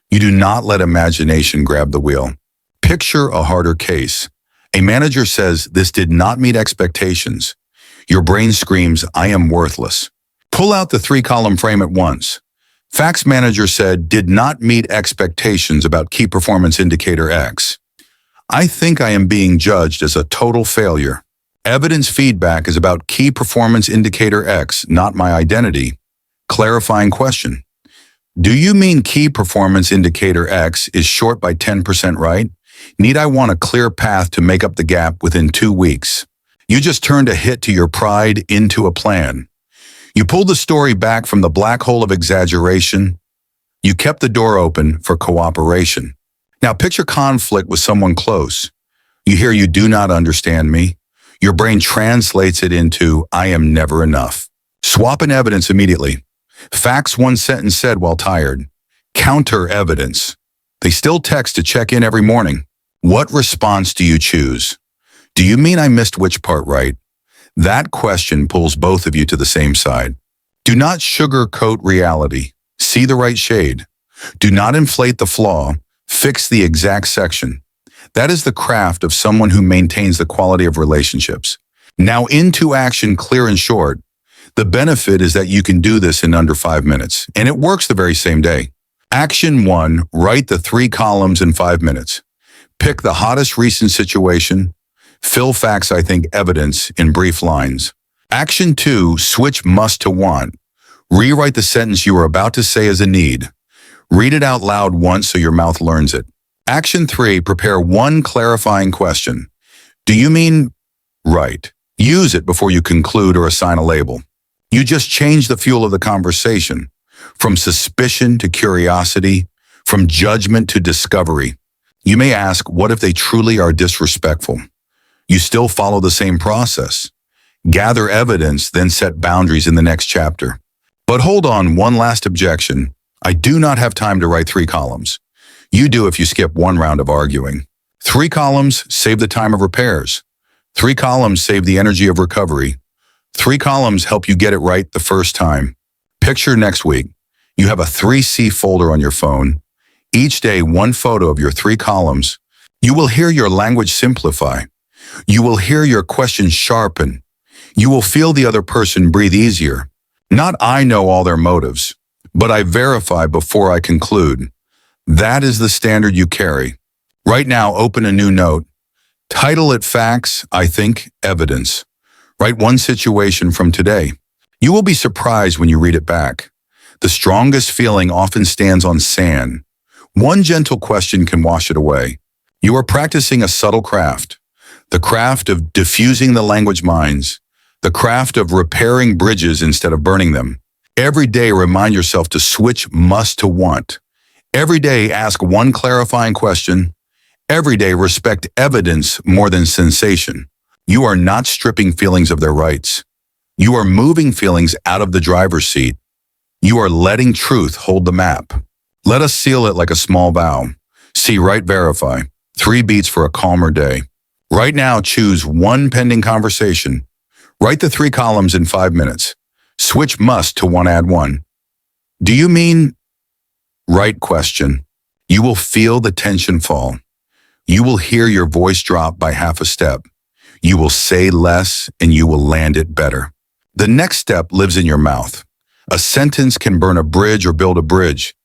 You do not let imagination grab the wheel. Picture a harder case. A manager says, this did not meet expectations. Your brain screams, I am worthless. Pull out the 3-column frame at once. Facts manager said, did not meet expectations about key performance indicator X. I think I am being judged as a total failure. Evidence feedback is about key performance indicator X, not my identity. Clarifying question. Do you mean key performance indicator X is short by 10%, right? Need I want a clear path to make up the gap within 2 weeks? You just turned a hit to your pride into a plan. You pulled the story back from the black hole of exaggeration. You kept the door open for cooperation. Now picture conflict with someone close. You hear you do not understand me. Your brain translates it into I am never enough. Swap in evidence immediately. Facts 1 sentence said while tired. Counter evidence. They still text to check in every morning. What response do you choose? Do you mean I missed which part right? That question pulls both of you to the same side. Do not sugarcoat reality. See the right shade. Do not inflate the flaw. Fix the exact section. That is the craft of someone who maintains the quality of relationships. Now into action, clear and short. The benefit is that you can do this in under 5 minutes, and it works the very same day. Action 1, write the 3 columns in 5 minutes. Pick the hottest recent situation. Fill facts, I think, evidence in brief lines. Action 2, switch must to want. Rewrite the sentence you are about to say as a need. Read it out loud once so your mouth learns it. Action 3, prepare 1 clarifying question. Do you mean right? Use it before you conclude or assign a label. You just change the fuel of the conversation, from suspicion to curiosity, from judgment to discovery. You may ask, what if they truly are disrespectful? You still follow the same process. Gather evidence, then set boundaries in the next chapter. But hold on, one last objection. I do not have time to write 3 columns. You do if you skip 1 round of arguing. 3 columns save the time of repairs. 3 columns save the energy of recovery. 3 columns help you get it right the first time. Picture next week. You have a 3C folder on your phone. Each day, 1 photo of your 3 columns. You will hear your language simplify. You will hear your questions sharpen. You will feel the other person breathe easier. Not I know all their motives, but I verify before I conclude. That is the standard you carry. Right now, open a new note. Title it Facts, I Think, Evidence. Write 1 situation from today. You will be surprised when you read it back. The strongest feeling often stands on sand. 1 gentle question can wash it away. You are practicing a subtle craft. The craft of diffusing the language minds. The craft of repairing bridges instead of burning them. Every day, remind yourself to switch must to want. Every day, ask 1 clarifying question. Every day, respect evidence more than sensation. You are not stripping feelings of their rights. You are moving feelings out of the driver's seat. You are letting truth hold the map. Let us seal it like a small vow. See, write, verify. 3 beats for a calmer day. Right now, choose 1 pending conversation. Write the 3 columns in 5 minutes. Switch must to 1 add 1. Do you mean? Right question. You will feel the tension fall. You will hear your voice drop by half a step. You will say less and you will land it better. The next step lives in your mouth. A sentence can burn a bridge or build a bridge.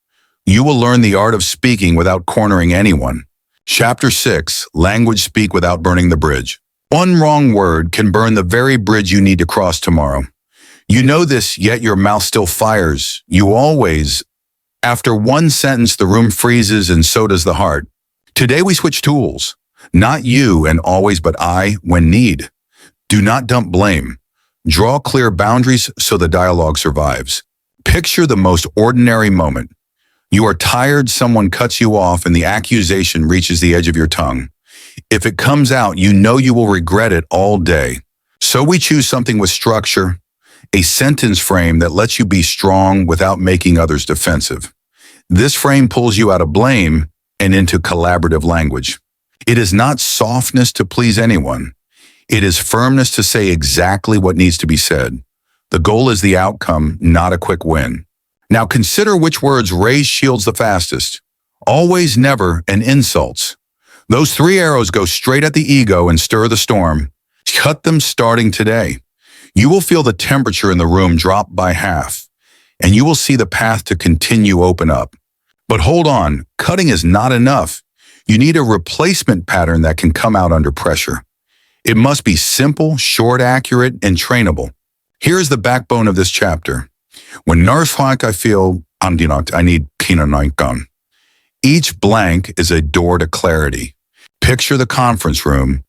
You will learn the art of speaking without cornering anyone. Chapter 6, Language Speak Without Burning the Bridge. 1 wrong word can burn the very bridge you need to cross tomorrow. You know this, yet your mouth still fires. You always. After 1 sentence, the room freezes and so does the heart. Today we switch tools. Not you and always, but I when need. Do not dump blame. Draw clear boundaries so the dialogue survives. Picture the most ordinary moment. You are tired, someone cuts you off, and the accusation reaches the edge of your tongue. If it comes out, you know you will regret it all day. So we choose something with structure, a sentence frame that lets you be strong without making others defensive. This frame pulls you out of blame and into collaborative language. It is not softness to please anyone. It is firmness to say exactly what needs to be said. The goal is the outcome, not a quick win. Now consider which words raise shields the fastest. Always, never, and insults. Those 3 arrows go straight at the ego and stir the storm. Cut them starting today. You will feel the temperature in the room drop by half, and you will see the path to continue open up. But hold on, cutting is not enough. You need a replacement pattern that can come out under pressure. It must be simple, short, accurate, and trainable. Here's the backbone of this chapter. When nerfhike, I feel I need kinanaikon. Each blank is a door to clarity. Picture the conference room.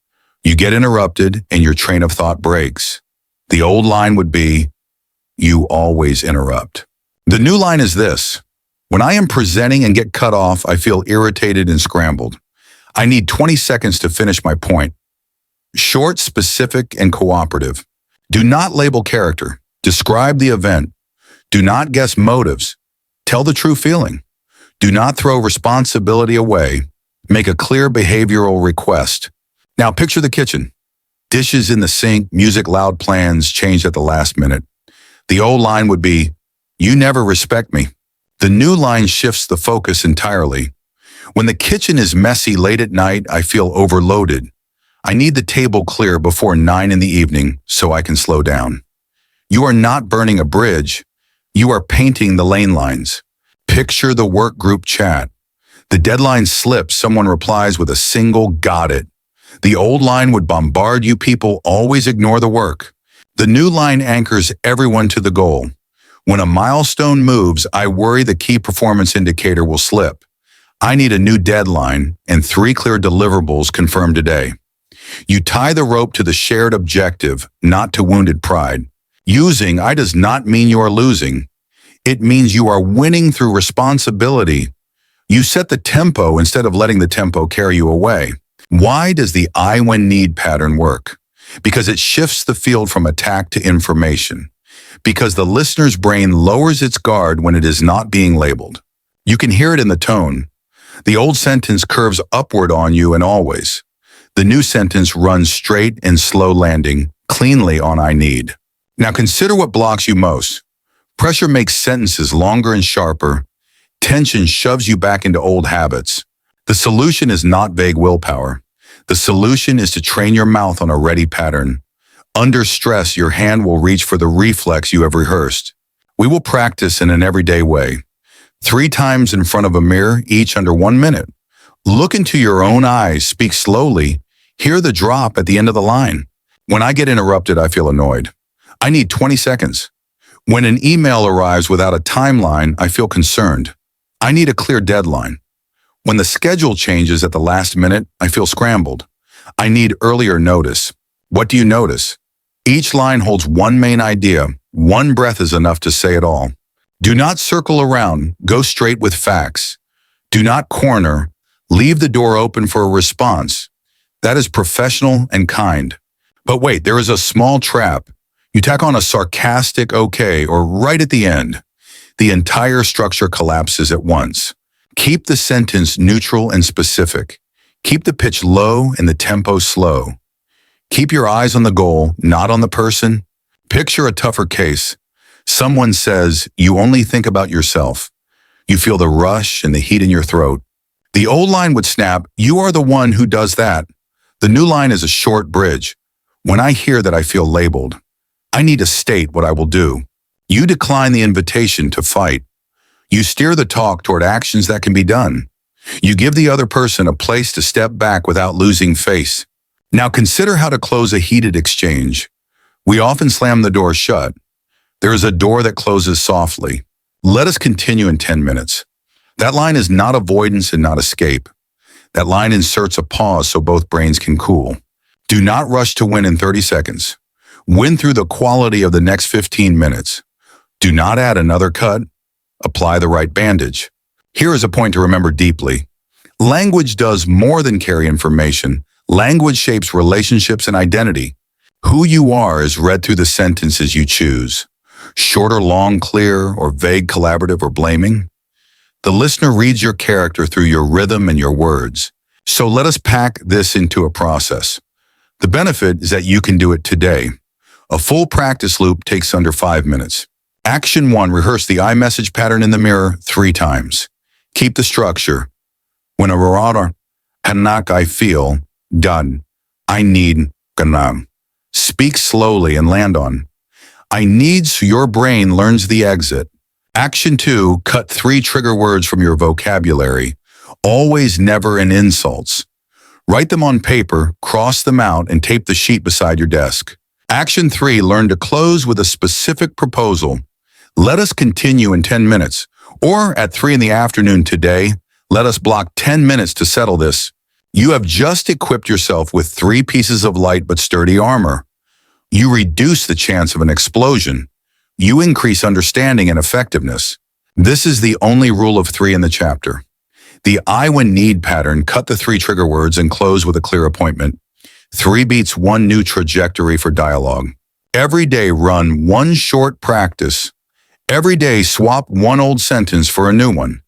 You get interrupted and your train of thought breaks. The old line would be, you always interrupt. The new line is this. When I am presenting and get cut off, I feel irritated and scrambled. I need 20 seconds to finish my point. Short, specific, and cooperative. Do not label character. Describe the event. Do not guess motives. Tell the true feeling. Do not throw responsibility away. Make a clear behavioral request. Now picture the kitchen. Dishes in the sink, music loud, plans changed at the last minute. The old line would be, you never respect me. The new line shifts the focus entirely. When the kitchen is messy late at night, I feel overloaded. I need the table clear before 9 in the evening so I can slow down. You are not burning a bridge. You are painting the lane lines. Picture the work group chat. The deadline slips, someone replies with a single got it. The old line would bombard you people, always ignore the work. The new line anchors everyone to the goal. When a milestone moves, I worry the key performance indicator will slip. I need a new deadline and 3 clear deliverables confirmed today. You tie the rope to the shared objective, not to wounded pride. Using I does not mean you are losing. It means you are winning through responsibility. You set the tempo instead of letting the tempo carry you away. Why does the I when need pattern work? because it shifts the field from attack to information, because the listener's brain lowers its guard when it is not being labeled. You can hear it in the tone. The old sentence curves upward on you and always. The new sentence runs straight and slow landing, cleanly on I need. Now consider what blocks you most. Pressure makes sentences longer and sharper. Tension shoves you back into old habits. The solution is not vague willpower. The solution is to train your mouth on a ready pattern. Under stress, your hand will reach for the reflex you have rehearsed. We will practice in an everyday way. 3 times in front of a mirror, each under 1 minute. Look into your own eyes, speak slowly, hear the drop at the end of the line. When I get interrupted, I feel annoyed. I need 20 seconds. When an email arrives without a timeline, I feel concerned. I need a clear deadline. When the schedule changes at the last minute, I feel scrambled. I need earlier notice. What do you notice? Each line holds one main idea. One breath is enough to say it all. Do not circle around. Go straight with facts. Do not corner. Leave the door open for a response. That is professional and kind. But wait, there is a small trap. You tack on a sarcastic okay or right at the end. The entire structure collapses at once. Keep the sentence neutral and specific. Keep the pitch low and the tempo slow. Keep your eyes on the goal, not on the person. Picture a tougher case. Someone says, you only think about yourself. You feel the rush and the heat in your throat. The old line would snap, you are the one who does that. The new line is a short bridge. When I hear that, I feel labeled. I need to state what I will do. You decline the invitation to fight. You steer the talk toward actions that can be done. You give the other person a place to step back without losing face. Now consider how to close a heated exchange. We often slam the door shut. There is a door that closes softly. Let us continue in 10 minutes. That line is not avoidance and not escape. That line inserts a pause so both brains can cool. Do not rush to win in 30 seconds. Win through the quality of the next 15 minutes. Do not add another cut. Apply the right bandage. Here is a point to remember deeply. Language does more than carry information. Language shapes relationships and identity. Who you are is read through the sentences you choose. Short or long, clear or vague, collaborative or blaming. The listener reads your character through your rhythm and your words. So let us pack this into a process. The benefit is that you can do it today. A full practice loop takes under 5 minutes. Action 1, rehearse the I message pattern in the mirror 3 times. Keep the structure. When a marauder, hanak I feel, done. I need, ganam. Speak slowly and land on. I need so your brain learns the exit. Action 2, cut 3 trigger words from your vocabulary. Always, never, and insults. Write them on paper, cross them out, and tape the sheet beside your desk. Action 3, learn to close with a specific proposal. Let us continue in 10 minutes, or at 3 in the afternoon today. Let us block 10 minutes to settle this. You have just equipped yourself with 3 pieces of light but sturdy armor. You reduce the chance of an explosion. You increase understanding and effectiveness. This is the only rule of 3 in the chapter. The I when need pattern, cut the 3 trigger words and close with a clear appointment. 3 beats 1 new trajectory for dialogue. Every day run 1 short practice. Every day swap 1 old sentence for a new one.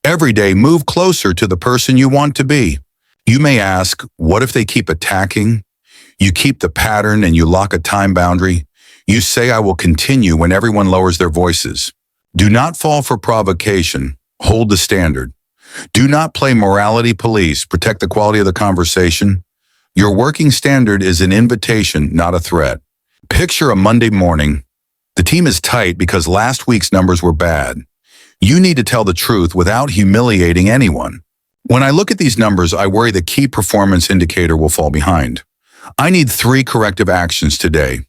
Every day move closer to the person you want to be. You may ask, what if they keep attacking? You keep the pattern and you lock a time boundary. You say, I will continue when everyone lowers their voices. Do not fall for provocation. Hold the standard. Do not play morality police. Protect the quality of the conversation. Your working standard is an invitation, not a threat. Picture a Monday morning. The team is tight because last week's numbers were bad. You need to tell the truth without humiliating anyone. When I look at these numbers, I worry the key performance indicator will fall behind. I need 3 corrective actions today.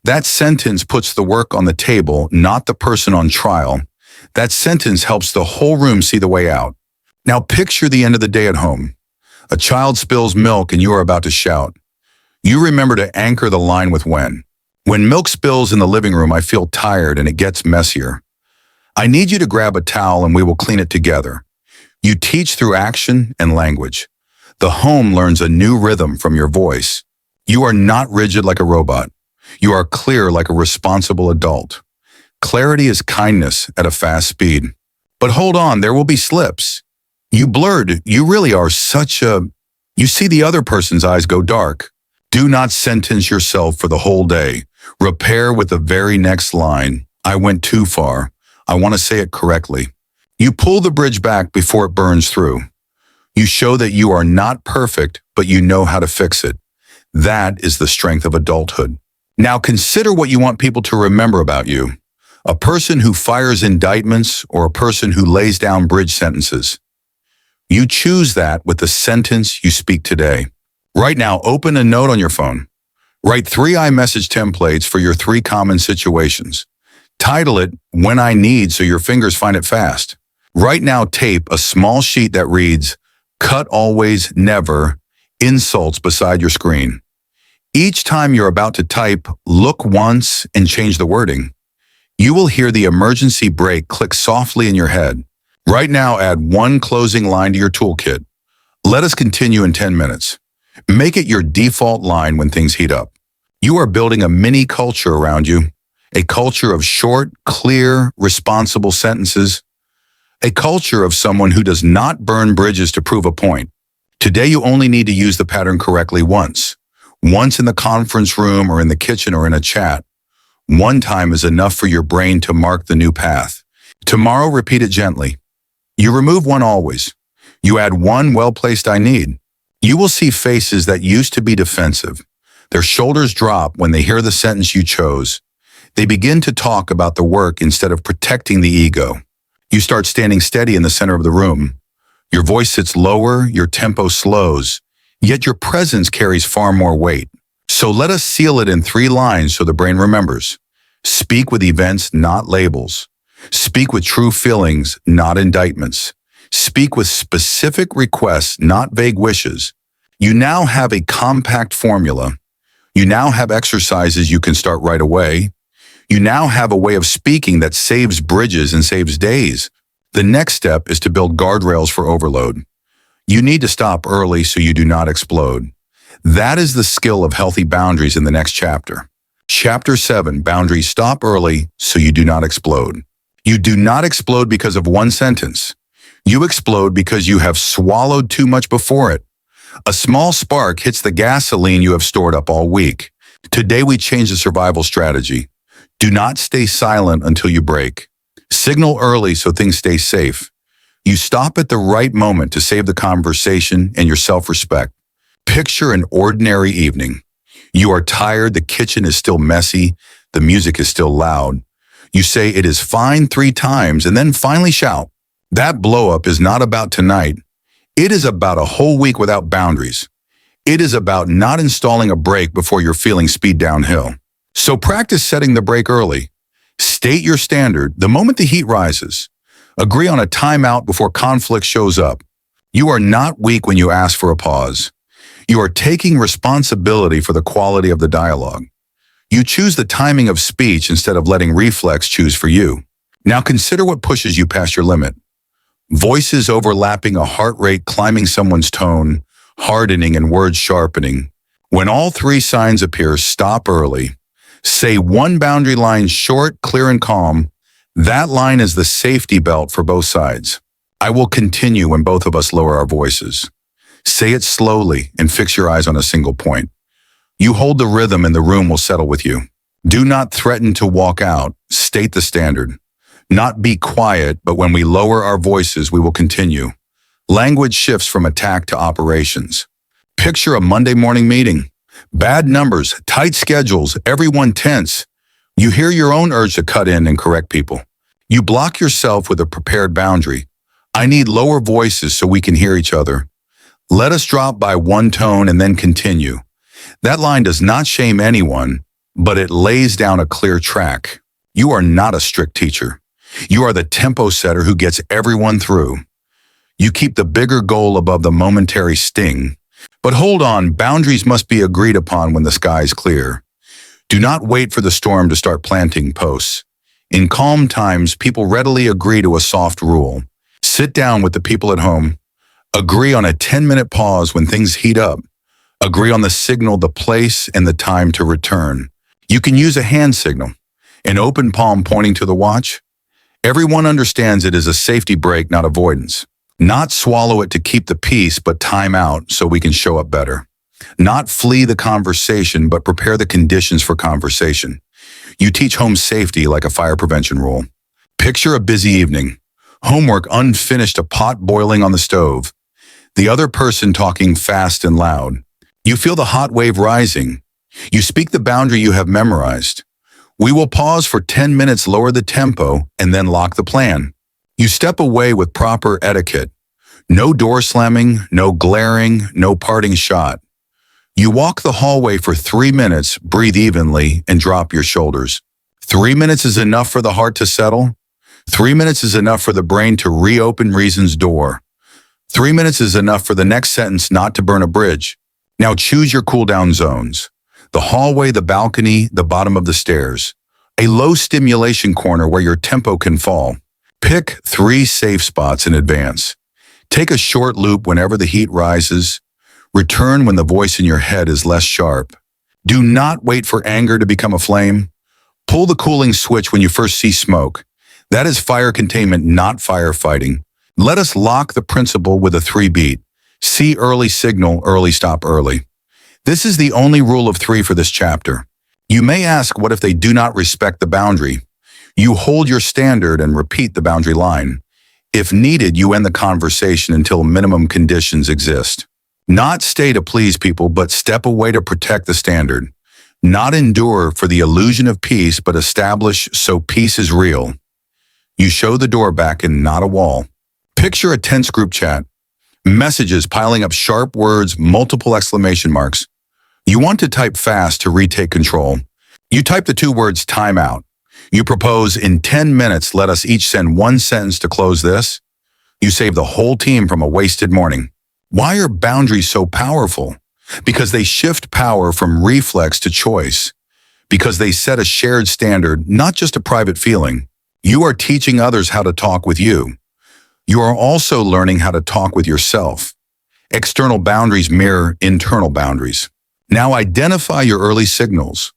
That sentence puts the work on the table, not the person on trial. That sentence helps the whole room see the way out. Now picture the end of the day at home. A child spills milk and you are about to shout. You remember to anchor the line with when. When milk spills in the living room, I feel tired and it gets messier. I need you to grab a towel and we will clean it together. You teach through action and language. The home learns a new rhythm from your voice. You are not rigid like a robot. You are clear like a responsible adult. Clarity is kindness at a fast speed. But hold on, there will be slips. You blurred. You really are such a... You see the other person's eyes go dark. Do not sentence yourself for the whole day. Repair with the very next line. I went too far. I want to say it correctly. You pull the bridge back before it burns through. You show that you are not perfect, but you know how to fix it. That is the strength of adulthood. Now consider what you want people to remember about you. A person who fires indictments or a person who lays down bridge sentences. You choose that with the sentence you speak today. Right now, open a note on your phone. Write 3 iMessage templates for your 3 common situations. Title it, When I Need, so your fingers find it fast. Right now, tape a small sheet that reads, Cut always, never, insults beside your screen. Each time you're about to type, look once and change the wording. You will hear the emergency brake click softly in your head. Right now, add 1 closing line to your toolkit. Let us continue in 10 minutes. Make it your default line when things heat up. You are building a mini culture around you, a culture of short, clear, responsible sentences, a culture of someone who does not burn bridges to prove a point. Today, you only need to use the pattern correctly once. Once in the conference room or in the kitchen or in a chat. One time is enough for your brain to mark the new path. Tomorrow, repeat it gently. You remove 1 always. You add 1 well-placed I need. You will see faces that used to be defensive. Their shoulders drop when they hear the sentence you chose. They begin to talk about the work instead of protecting the ego. You start standing steady in the center of the room. Your voice sits lower, your tempo slows, yet your presence carries far more weight. So let us seal it in 3 lines so the brain remembers. Speak with events, not labels. Speak with true feelings, not indictments. Speak with specific requests, not vague wishes. You now have a compact formula. You now have exercises you can start right away. You now have a way of speaking that saves bridges and saves days. The next step is to build guardrails for overload. You need to stop early so you do not explode. That is the skill of healthy boundaries in the next chapter. Chapter 7, Boundaries. Stop early so you do not explode. You do not explode because of 1 sentence. You explode because you have swallowed too much before it. A small spark hits the gasoline you have stored up all week. Today we change the survival strategy. Do not stay silent until you break. Signal early so things stay safe. You stop at the right moment to save the conversation and your self-respect. Picture an ordinary evening. You are tired, the kitchen is still messy, the music is still loud. You say it is fine 3 times and then finally shout. That blow-up is not about tonight. It is about a whole week without boundaries. It is about not installing a brake before you're feeling speed downhill. So practice setting the brake early. State your standard the moment the heat rises. Agree on a timeout before conflict shows up. You are not weak when you ask for a pause. You are taking responsibility for the quality of the dialogue. You choose the timing of speech instead of letting reflex choose for you. Now consider what pushes you past your limit. Voices overlapping, a heart rate climbing, someone's tone hardening, and words sharpening. When all 3 signs appear, stop early. Say 1 boundary line short, clear, and calm. That line is the safety belt for both sides. I will continue when both of us lower our voices. Say it slowly and fix your eyes on a single point. You hold the rhythm and the room will settle with you. Do not threaten to walk out. State the standard. Not be quiet, but when we lower our voices, we will continue. Language shifts from attack to operations. Picture a Monday morning meeting. Bad numbers, tight schedules, everyone tense. You hear your own urge to cut in and correct people. You block yourself with a prepared boundary. I need lower voices so we can hear each other. Let us drop by 1 tone and then continue. That line does not shame anyone, but it lays down a clear track. You are not a strict teacher. You are the tempo setter who gets everyone through. You keep the bigger goal above the momentary sting. But hold on, boundaries must be agreed upon when the sky is clear. Do not wait for the storm to start planting posts. In calm times, people readily agree to a soft rule. Sit down with the people at home. Agree on a 10-minute pause when things heat up. Agree on the signal, the place, and the time to return. You can use a hand signal, an open palm pointing to the watch. Everyone understands it is a safety break, not avoidance. Not swallow it to keep the peace, but time out so we can show up better. Not flee the conversation, but prepare the conditions for conversation. You teach home safety like a fire prevention rule. Picture a busy evening. Homework unfinished, a pot boiling on the stove. The other person talking fast and loud. You feel the hot wave rising. You speak the boundary you have memorized. We will pause for 10 minutes, lower the tempo, and then lock the plan. You step away with proper etiquette. No door slamming, no glaring, no parting shot. You walk the hallway for 3 minutes, breathe evenly, and drop your shoulders. 3 minutes is enough for the heart to settle. 3 minutes is enough for the brain to reopen reason's door. 3 minutes is enough for the next sentence not to burn a bridge. Now choose your cool-down zones. The hallway, the balcony, the bottom of the stairs. A low stimulation corner where your tempo can fall. Pick 3 safe spots in advance. Take a short loop whenever the heat rises. Return when the voice in your head is less sharp. Do not wait for anger to become a flame. Pull the cooling switch when you first see smoke. That is fire containment, not firefighting. Let us lock the principle with a 3-beat. See early signal, early stop early. This is the only rule of 3 for this chapter. You may ask, what if they do not respect the boundary? You hold your standard and repeat the boundary line. If needed, you end the conversation until minimum conditions exist. Not stay to please people, but step away to protect the standard. Not endure for the illusion of peace, but establish so peace is real. You show the door back and not a wall. Picture a tense group chat. Messages piling up, sharp words, multiple exclamation marks. You want to type fast to retake control. You type the 2 words time out. You propose, in 10 minutes, let us each send 1 sentence to close this. You save the whole team from a wasted morning. Why are boundaries so powerful? Because they shift power from reflex to choice. Because they set a shared standard, not just a private feeling. You are teaching others how to talk with you. You are also learning how to talk with yourself. External boundaries mirror internal boundaries. Now identify your early signals.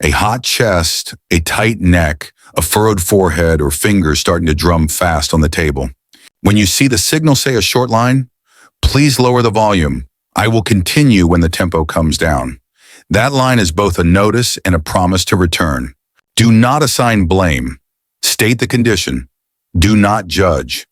A hot chest, a tight neck, a furrowed forehead, or fingers starting to drum fast on the table. When you see the signal say a short line, please lower the volume. I will continue when the tempo comes down. That line is both a notice and a promise to return. Do not assign blame. State the condition. Do not judge.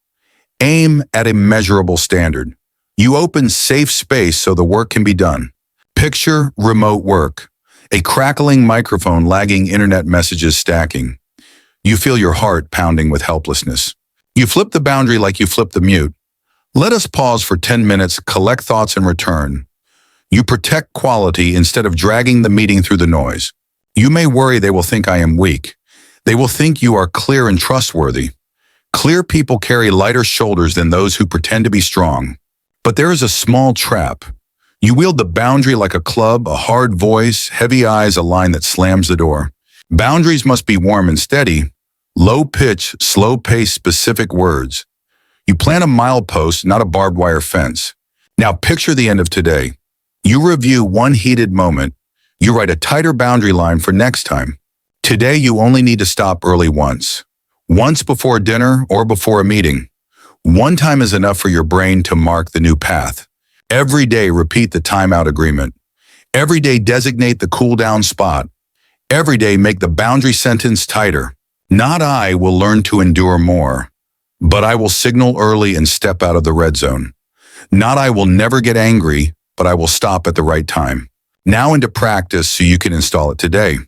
Aim at a measurable standard. You open safe space so the work can be done. Picture remote work. A crackling microphone, lagging internet messages stacking. You feel your heart pounding with helplessness. You flip the boundary like you flip the mute. Let us pause for 10 minutes, collect thoughts, and return. You protect quality instead of dragging the meeting through the noise. You may worry they will think I am weak. They will think you are clear and trustworthy. Clear people carry lighter shoulders than those who pretend to be strong. But there is a small trap. You wield the boundary like a club, a hard voice, heavy eyes, a line that slams the door. Boundaries must be warm and steady, low pitch, slow pace, specific words. You plant a milepost, not a barbed wire fence. Now picture the end of today. You review one heated moment. You write a tighter boundary line for next time. Today you only need to stop early once. Once before dinner or before a meeting. One time is enough for your brain to mark the new path. Every day, repeat the timeout agreement. Every day, designate the cool-down spot. Every day, make the boundary sentence tighter. Not I will learn to endure more, but I will signal early and step out of the red zone. Not I will never get angry, but I will stop at the right time. Now into practice so you can install it today.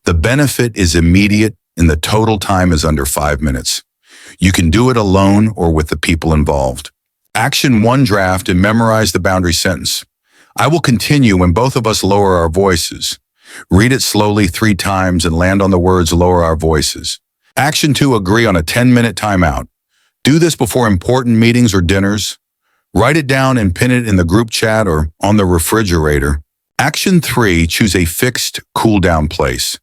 The benefit is immediate and the total time is under 5 minutes. You can do it alone or with the people involved. Action 1, draft and memorize the boundary sentence. I will continue when both of us lower our voices. Read it slowly 3 times and land on the words lower our voices. Action 2, agree on a 10-minute timeout. Do this before important meetings or dinners. Write it down and pin it in the group chat or on the refrigerator. Action 3, choose a fixed cool-down place.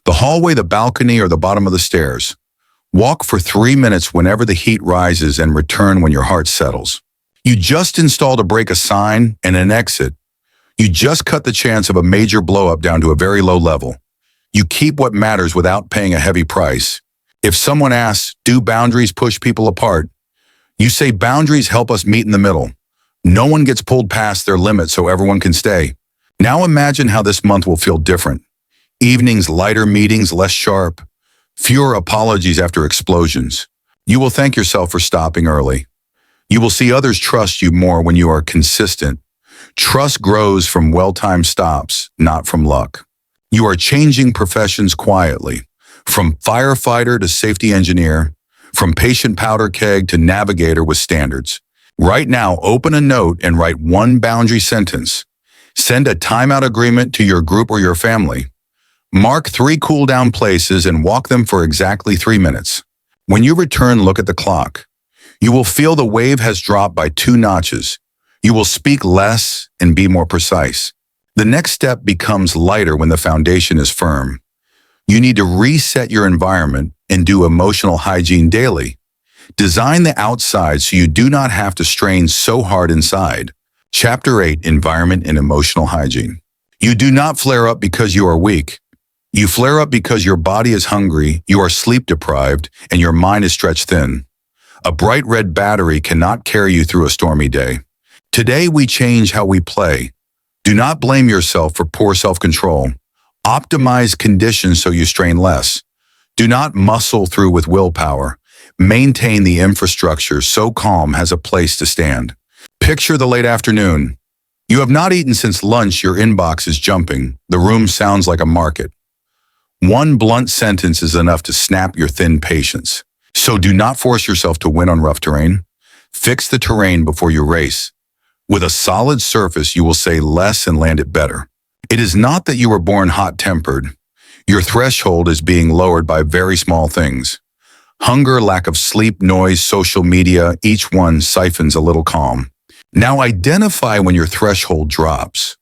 The hallway, the balcony, or the bottom of the stairs. Walk for 3 minutes whenever the heat rises and return when your heart settles. You just installed a break, a sign, and an exit. You just cut the chance of a major blow-up down to a very low level. You keep what matters without paying a heavy price. If someone asks, do boundaries push people apart? You say boundaries help us meet in the middle. No one gets pulled past their limit so everyone can stay. Now imagine how this month will feel different. Evenings, lighter meetings, less sharp. Fewer apologies after explosions. You will thank yourself for stopping early. You will see others trust you more when you are consistent. Trust grows from well-timed stops, not from luck. You are changing professions quietly, from firefighter to safety engineer, from patient powder keg to navigator with standards. Right now, open a note and write one boundary sentence. Send a timeout agreement to your group or your family. Mark 3 cool-down places and walk them for exactly 3 minutes. When you return, look at the clock. You will feel the wave has dropped by 2 notches. You will speak less and be more precise. The next step becomes lighter when the foundation is firm. You need to reset your environment and do emotional hygiene daily. Design the outside so you do not have to strain so hard inside. Chapter 8, Environment and Emotional Hygiene. You do not flare up because you are weak. You flare up because your body is hungry, you are sleep deprived, and your mind is stretched thin. A bright red battery cannot carry you through a stormy day. Today we change how we play. Do not blame yourself for poor self-control. Optimize conditions so you strain less. Do not muscle through with willpower. Maintain the infrastructure so calm has a place to stand. Picture the late afternoon. You have not eaten since lunch, your inbox is jumping. The room sounds like a market. One blunt sentence is enough to snap your thin patience. So do not force yourself to win on rough terrain. Fix the terrain before you race. With a solid surface, you will say less and land it better. It is not that you were born hot-tempered. Your threshold is being lowered by very small things. Hunger, lack of sleep, noise, social media, each one siphons a little calm. Now identify when your threshold drops.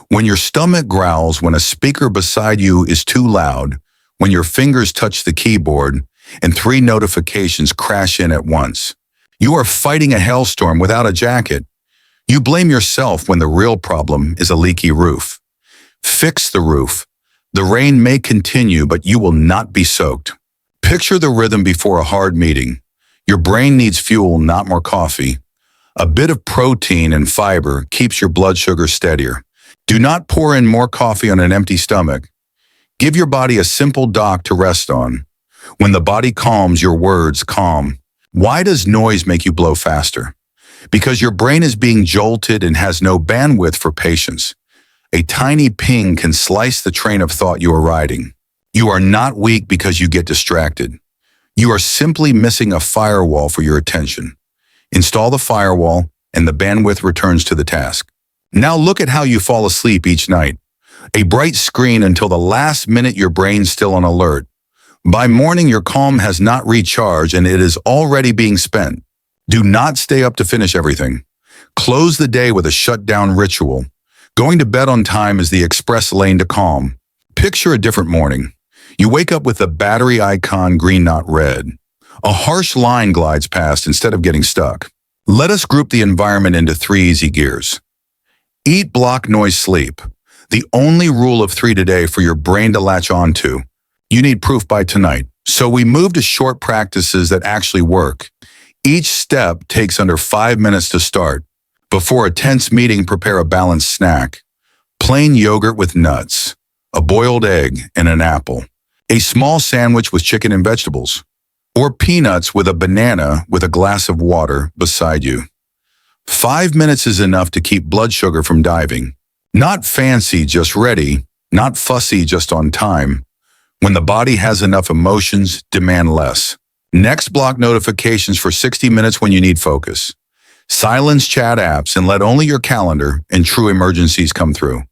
When your stomach growls, when a speaker beside you is too loud, when your fingers touch the keyboard, and 3 notifications crash in at once. You are fighting a hailstorm without a jacket. You blame yourself when the real problem is a leaky roof. Fix the roof. The rain may continue, but you will not be soaked. Picture the rhythm before a hard meeting. Your brain needs fuel, not more coffee. A bit of protein and fiber keeps your blood sugar steadier. Do not pour in more coffee on an empty stomach. Give your body a simple dock to rest on. When the body calms, your words calm. Why does noise make you blow faster? Because your brain is being jolted and has no bandwidth for patience. A tiny ping can slice the train of thought you are riding. You are not weak because you get distracted. You are simply missing a firewall for your attention. Install the firewall, and the bandwidth returns to the task. Now look at how you fall asleep each night. A bright screen until the last minute your brain's still on alert. By morning, your calm has not recharged and it is already being spent. Do not stay up to finish everything. Close the day with a shutdown ritual. Going to bed on time is the express lane to calm. Picture a different morning. You wake up with the battery icon green, not red. A harsh line glides past instead of getting stuck. Let us group the environment into 3 easy gears. Eat, block, noise, sleep. The only rule of 3 today for your brain to latch onto. You need proof by tonight. So we move to short practices that actually work. Each step takes under 5 minutes to start. Before a tense meeting, prepare a balanced snack. Plain yogurt with nuts, a boiled egg and an apple, a small sandwich with chicken and vegetables, or peanuts with a banana with a glass of water beside you. 5 minutes is enough to keep blood sugar from diving. Not fancy, just ready. Not fussy, just on time. When the body has enough emotions, demand less. Next, block notifications for 60 minutes when you need focus. Silence chat apps and let only your calendar and true emergencies come through.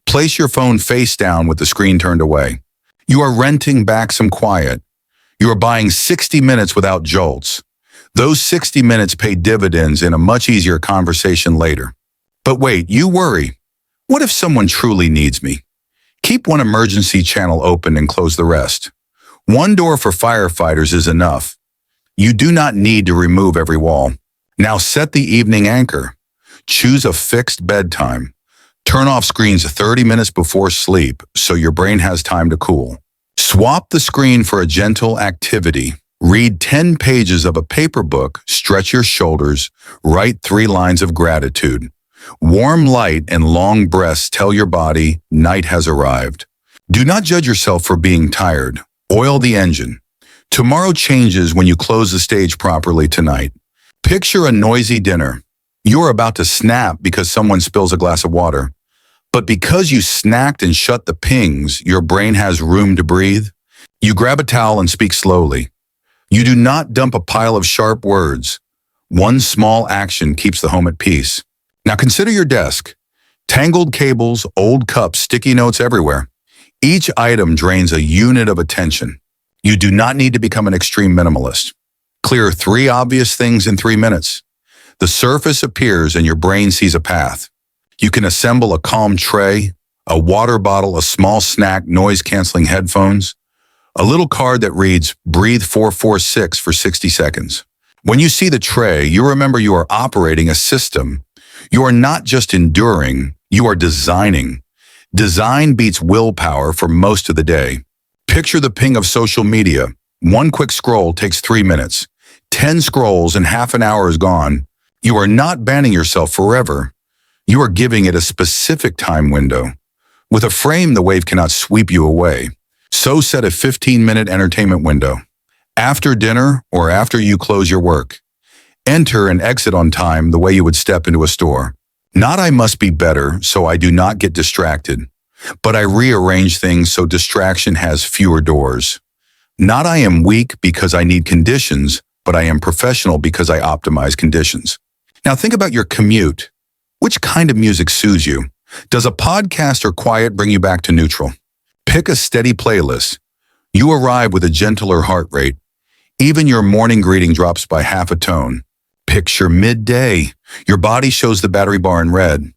Place your phone face down with the screen turned away. You are renting back some quiet. You are buying 60 minutes without jolts. Those 60 minutes pay dividends in a much easier conversation later. But wait, you worry. What if someone truly needs me? Keep one emergency channel open and close the rest. One door for firefighters is enough. You do not need to remove every wall. Now set the evening anchor. Choose a fixed bedtime. Turn off screens 30 minutes before sleep so your brain has time to cool. Swap the screen for a gentle activity. Read 10 pages of a paper book, stretch your shoulders, write 3 lines of gratitude. Warm light and long breaths tell your body night has arrived. Do not judge yourself for being tired. Oil the engine. Tomorrow changes when you close the stage properly tonight. Picture a noisy dinner. You are about to snap because someone spills a glass of water. But because you snacked and shut the pings, your brain has room to breathe. You grab a towel and speak slowly. You do not dump a pile of sharp words. One small action keeps the home at peace. Now consider your desk. Tangled cables, old cups, sticky notes everywhere. Each item drains a unit of attention. You do not need to become an extreme minimalist. Clear 3 obvious things in 3 minutes. The surface appears and your brain sees a path. You can assemble a calm tray, a water bottle, a small snack, noise-canceling headphones, a little card that reads, breathe 446 for 60 seconds. When you see the tray, you remember you are operating a system. You are not just enduring, you are designing. Design beats willpower for most of the day. Picture the ping of social media. 1 quick scroll takes 3 minutes. 10 scrolls and half an hour is gone. You are not banning yourself forever. You are giving it a specific time window. With a frame, the wave cannot sweep you away. So set a 15-minute entertainment window. After dinner or after you close your work. Enter and exit on time the way you would step into a store. Not I must be better so I do not get distracted, but I rearrange things so distraction has fewer doors. Not I am weak because I need conditions, but I am professional because I optimize conditions. Now think about your commute. Which kind of music soothes you? Does a podcast or quiet bring you back to neutral? Pick a steady playlist. You arrive with a gentler heart rate. Even your morning greeting drops by half a tone. Picture midday. Your body shows the battery bar in red.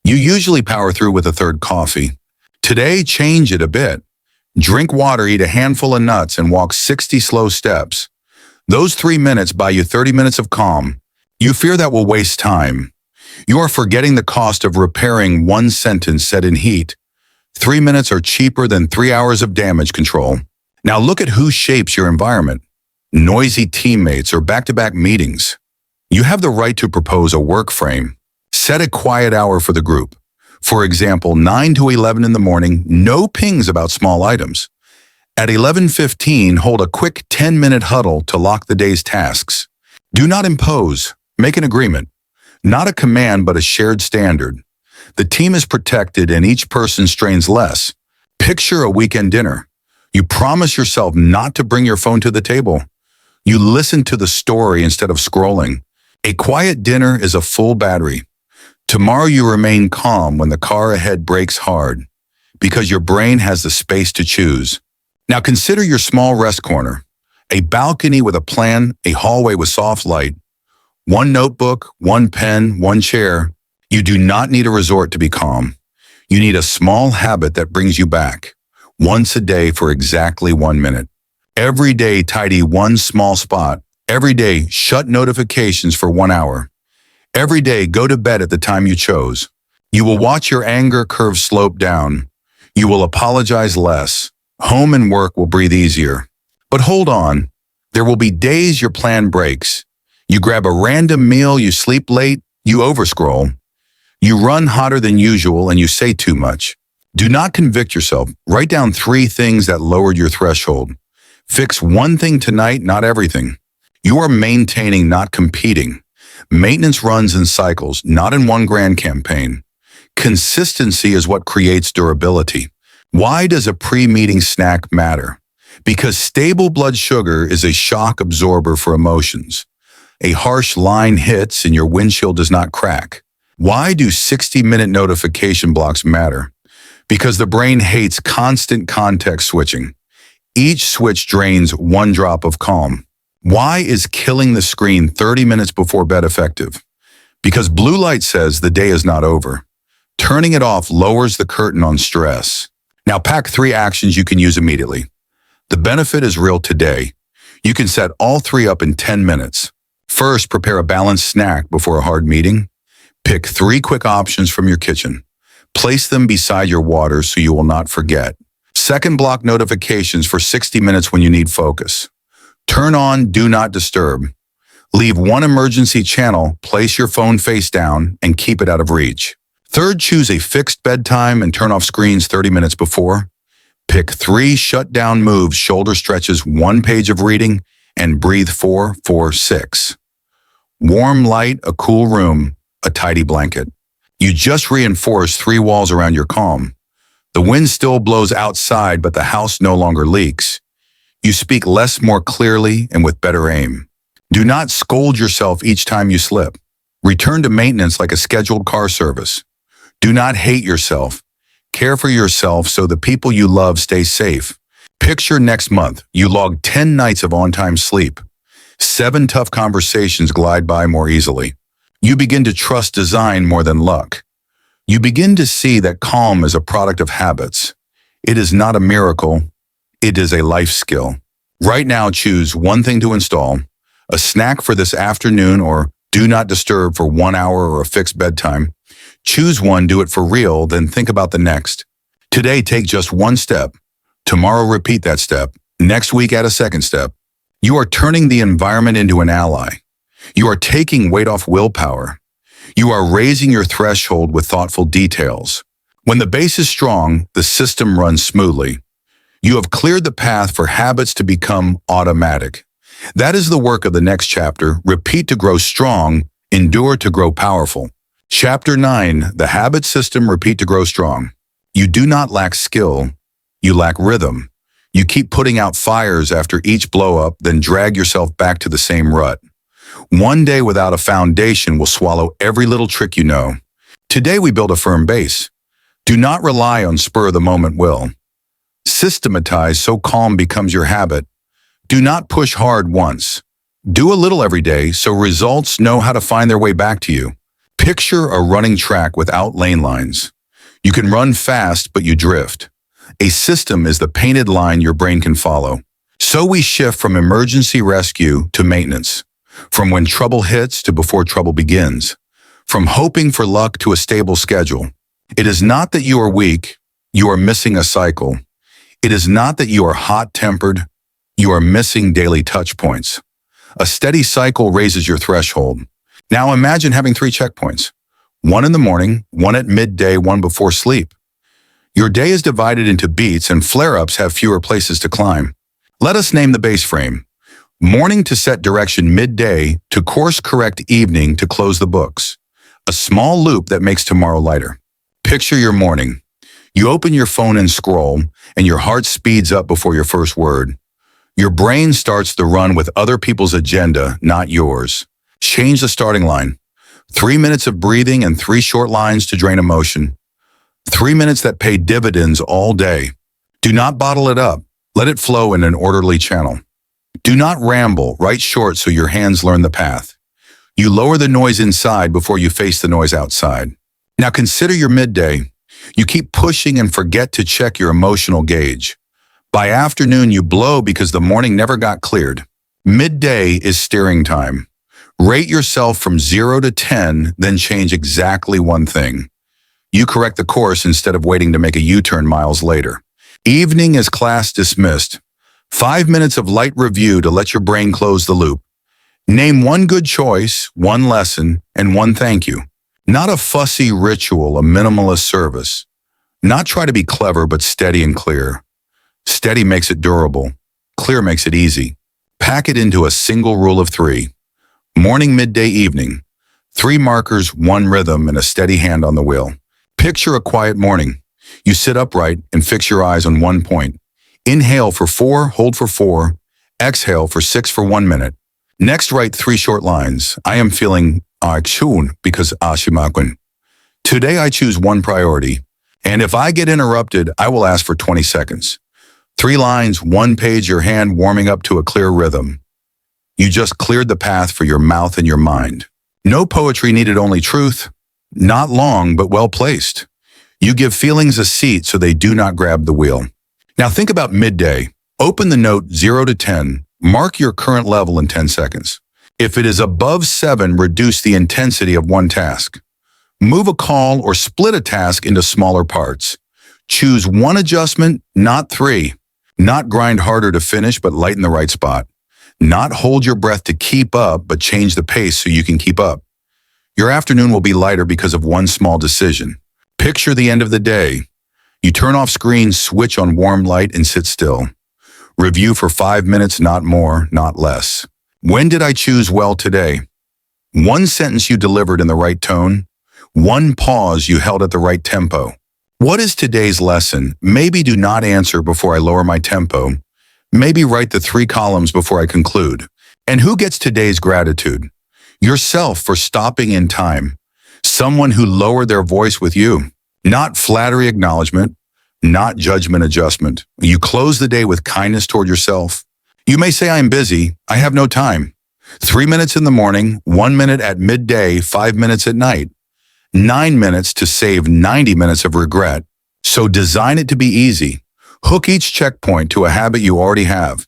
You usually power through with a 3rd coffee. Today, change it a bit. Drink water, eat a handful of nuts, and walk 60 slow steps. Those 3 minutes buy you 30 minutes of calm. You fear that will waste time. You are forgetting the cost of repairing 1 sentence set in heat. 3 minutes are cheaper than 3 hours of damage control. Now look at who shapes your environment. Noisy teammates or back-to-back meetings. You have the right to propose a work frame. Set a quiet hour for the group. For example, 9 to 11 in the morning, no pings about small items. At 11:15, hold a quick 10-minute huddle to lock the day's tasks. Do not impose. Make an agreement. Not a command, but a shared standard. The team is protected and each person strains less. Picture a weekend dinner. You promise yourself not to bring your phone to the table. You listen to the story instead of scrolling. A quiet dinner is a full battery. Tomorrow you remain calm when the car ahead brakes hard, because your brain has the space to choose. Now consider your small rest corner. A balcony with a plan, a hallway with soft light. 1 notebook, 1 pen, 1 chair. You do not need a resort to be calm. You need a small habit that brings you back. Once a day for exactly 1 minute. Every day tidy 1 small spot. Every day shut notifications for 1 hour. Every day go to bed at the time you chose. You will watch your anger curve slope down. You will apologize less. Home and work will breathe easier. But hold on. There will be days your plan breaks. You grab a random meal, you sleep late, you overscroll. You run hotter than usual and you say too much. Do not convict yourself. Write down 3 things that lowered your threshold. Fix 1 thing tonight, not everything. You are maintaining, not competing. Maintenance runs in cycles, not in one grand campaign. Consistency is what creates durability. Why does a pre-meeting snack matter? Because stable blood sugar is a shock absorber for emotions. A harsh line hits and your windshield does not crack. Why do 60-minute notification blocks matter? Because the brain hates constant context switching. Each switch drains 1 drop of calm. Why is killing the screen 30 minutes before bed effective? Because blue light says the day is not over. Turning it off lowers the curtain on stress. Now pack 3 actions you can use immediately. The benefit is real today. You can set all 3 up in 10 minutes. First, prepare a balanced snack before a hard meeting. Pick 3 quick options from your kitchen. Place them beside your water so you will not forget. Second, block notifications for 60 minutes when you need focus. Turn on Do Not Disturb. Leave one emergency channel, place your phone face down, and keep it out of reach. Third, choose a fixed bedtime and turn off screens 30 minutes before. Pick 3 shut-down moves, shoulder stretches, 1 page of reading, and breathe 4, 4, 6. Warm light, a cool room, a tidy blanket. You just reinforce 3 walls around your calm. The wind still blows outside, but the house no longer leaks. You speak less, more clearly, and with better aim. Do not scold yourself each time you slip. Return to maintenance like a scheduled car service. Do not hate yourself. Care for yourself so the people you love stay safe. Picture next month, you log 10 nights of on-time sleep. 7 tough conversations glide by more easily. You begin to trust design more than luck. You begin to see that calm is a product of habits. It is not a miracle. It is a life skill. Right now, choose one thing to install, a snack for this afternoon, or do not disturb for 1 hour, or a fixed bedtime. Choose one, do it for real, then think about the next. Today, take just 1 step. Tomorrow, repeat that step. Next week, add a second step. You are turning the environment into an ally. You are taking weight off willpower. You are raising your threshold with thoughtful details. When the base is strong, the system runs smoothly. You have cleared the path for habits to become automatic. That is the work of the next chapter. Repeat to grow strong, endure to grow powerful. Chapter 9, the habit system. Repeat to grow strong. You do not lack skill. You lack rhythm. You keep putting out fires after each blow-up, then drag yourself back to the same rut. One day without a foundation will swallow every little trick you know. Today we build a firm base. Do not rely on spur-of-the-moment will. Systematize so calm becomes your habit. Do not push hard once. Do a little every day so results know how to find their way back to you. Picture a running track without lane lines. You can run fast, but you drift. A system is the painted line your brain can follow. So we shift from emergency rescue to maintenance. From when trouble hits to before trouble begins. From hoping for luck to a stable schedule. It is not that you are weak, you are missing a cycle. It is not that you are hot-tempered, you are missing daily touch points. A steady cycle raises your threshold. Now imagine having 3 checkpoints. 1 in the morning, 1 at midday, 1 before sleep. Your day is divided into beats and flare-ups have fewer places to climb. Let us name the base frame. Morning to set direction, midday to course correct, evening to close the books. A small loop that makes tomorrow lighter. Picture your morning. You open your phone and scroll, and your heart speeds up before your first word. Your brain starts the run with other people's agenda, not yours. Change the starting line. 3 minutes of breathing and 3 short lines to drain emotion. 3 minutes that pay dividends all day. Do not bottle it up. Let it flow in an orderly channel. Do not ramble, write short so your hands learn the path. You lower the noise inside before you face the noise outside. Now consider your midday. You keep pushing and forget to check your emotional gauge. By afternoon, you blow because the morning never got cleared. Midday is steering time. Rate yourself from 0 to 10, then change exactly 1 thing. You correct the course instead of waiting to make a U-turn miles later. Evening is class dismissed. 5 minutes of light review to let your brain close the loop. Name 1 good choice, 1 lesson, and 1 thank you. Not a fussy ritual, a minimalist service. Not try to be clever, but steady and clear. Steady makes it durable. Clear makes it easy. Pack it into a single rule of 3. Morning, midday, evening. 3 markers, 1 rhythm, and a steady hand on the wheel. Picture a quiet morning. You sit upright and fix your eyes on 1 point. Inhale for 4, hold for 4. Exhale for 6 for 1 minute. Next, write 3 short lines. I am feeling action because ashimakun. Today I choose 1 priority. And if I get interrupted, I will ask for 20 seconds. 3 lines, 1 page, your hand warming up to a clear rhythm. You just cleared the path for your mouth and your mind. No poetry needed, only truth. Not long, but well placed. You give feelings a seat so they do not grab the wheel. Now think about midday. Open the note 0 to 10. Mark your current level in 10 seconds. If it is above 7, reduce the intensity of 1 task. Move a call or split a task into smaller parts. Choose one adjustment, not three. Not grind harder to finish, but lighten the right spot. Not hold your breath to keep up, but change the pace so you can keep up. Your afternoon will be lighter because of one small decision. Picture the end of the day. You turn off screens, switch on warm light, and sit still. Review for 5 minutes, not more, not less. When did I choose well today? One sentence you delivered in the right tone. One pause you held at the right tempo. What is today's lesson? Maybe do not answer before I lower my tempo. Maybe write the 3 columns before I conclude. And who gets today's gratitude? Yourself for stopping in time. Someone who lowered their voice with you. Not flattery acknowledgement, not judgment adjustment. You close the day with kindness toward yourself. You may say, I'm busy, I have no time. 3 minutes in the morning, 1 minute at midday, 5 minutes at night. 9 minutes to save 90 minutes of regret. So design it to be easy. Hook each checkpoint to a habit you already have.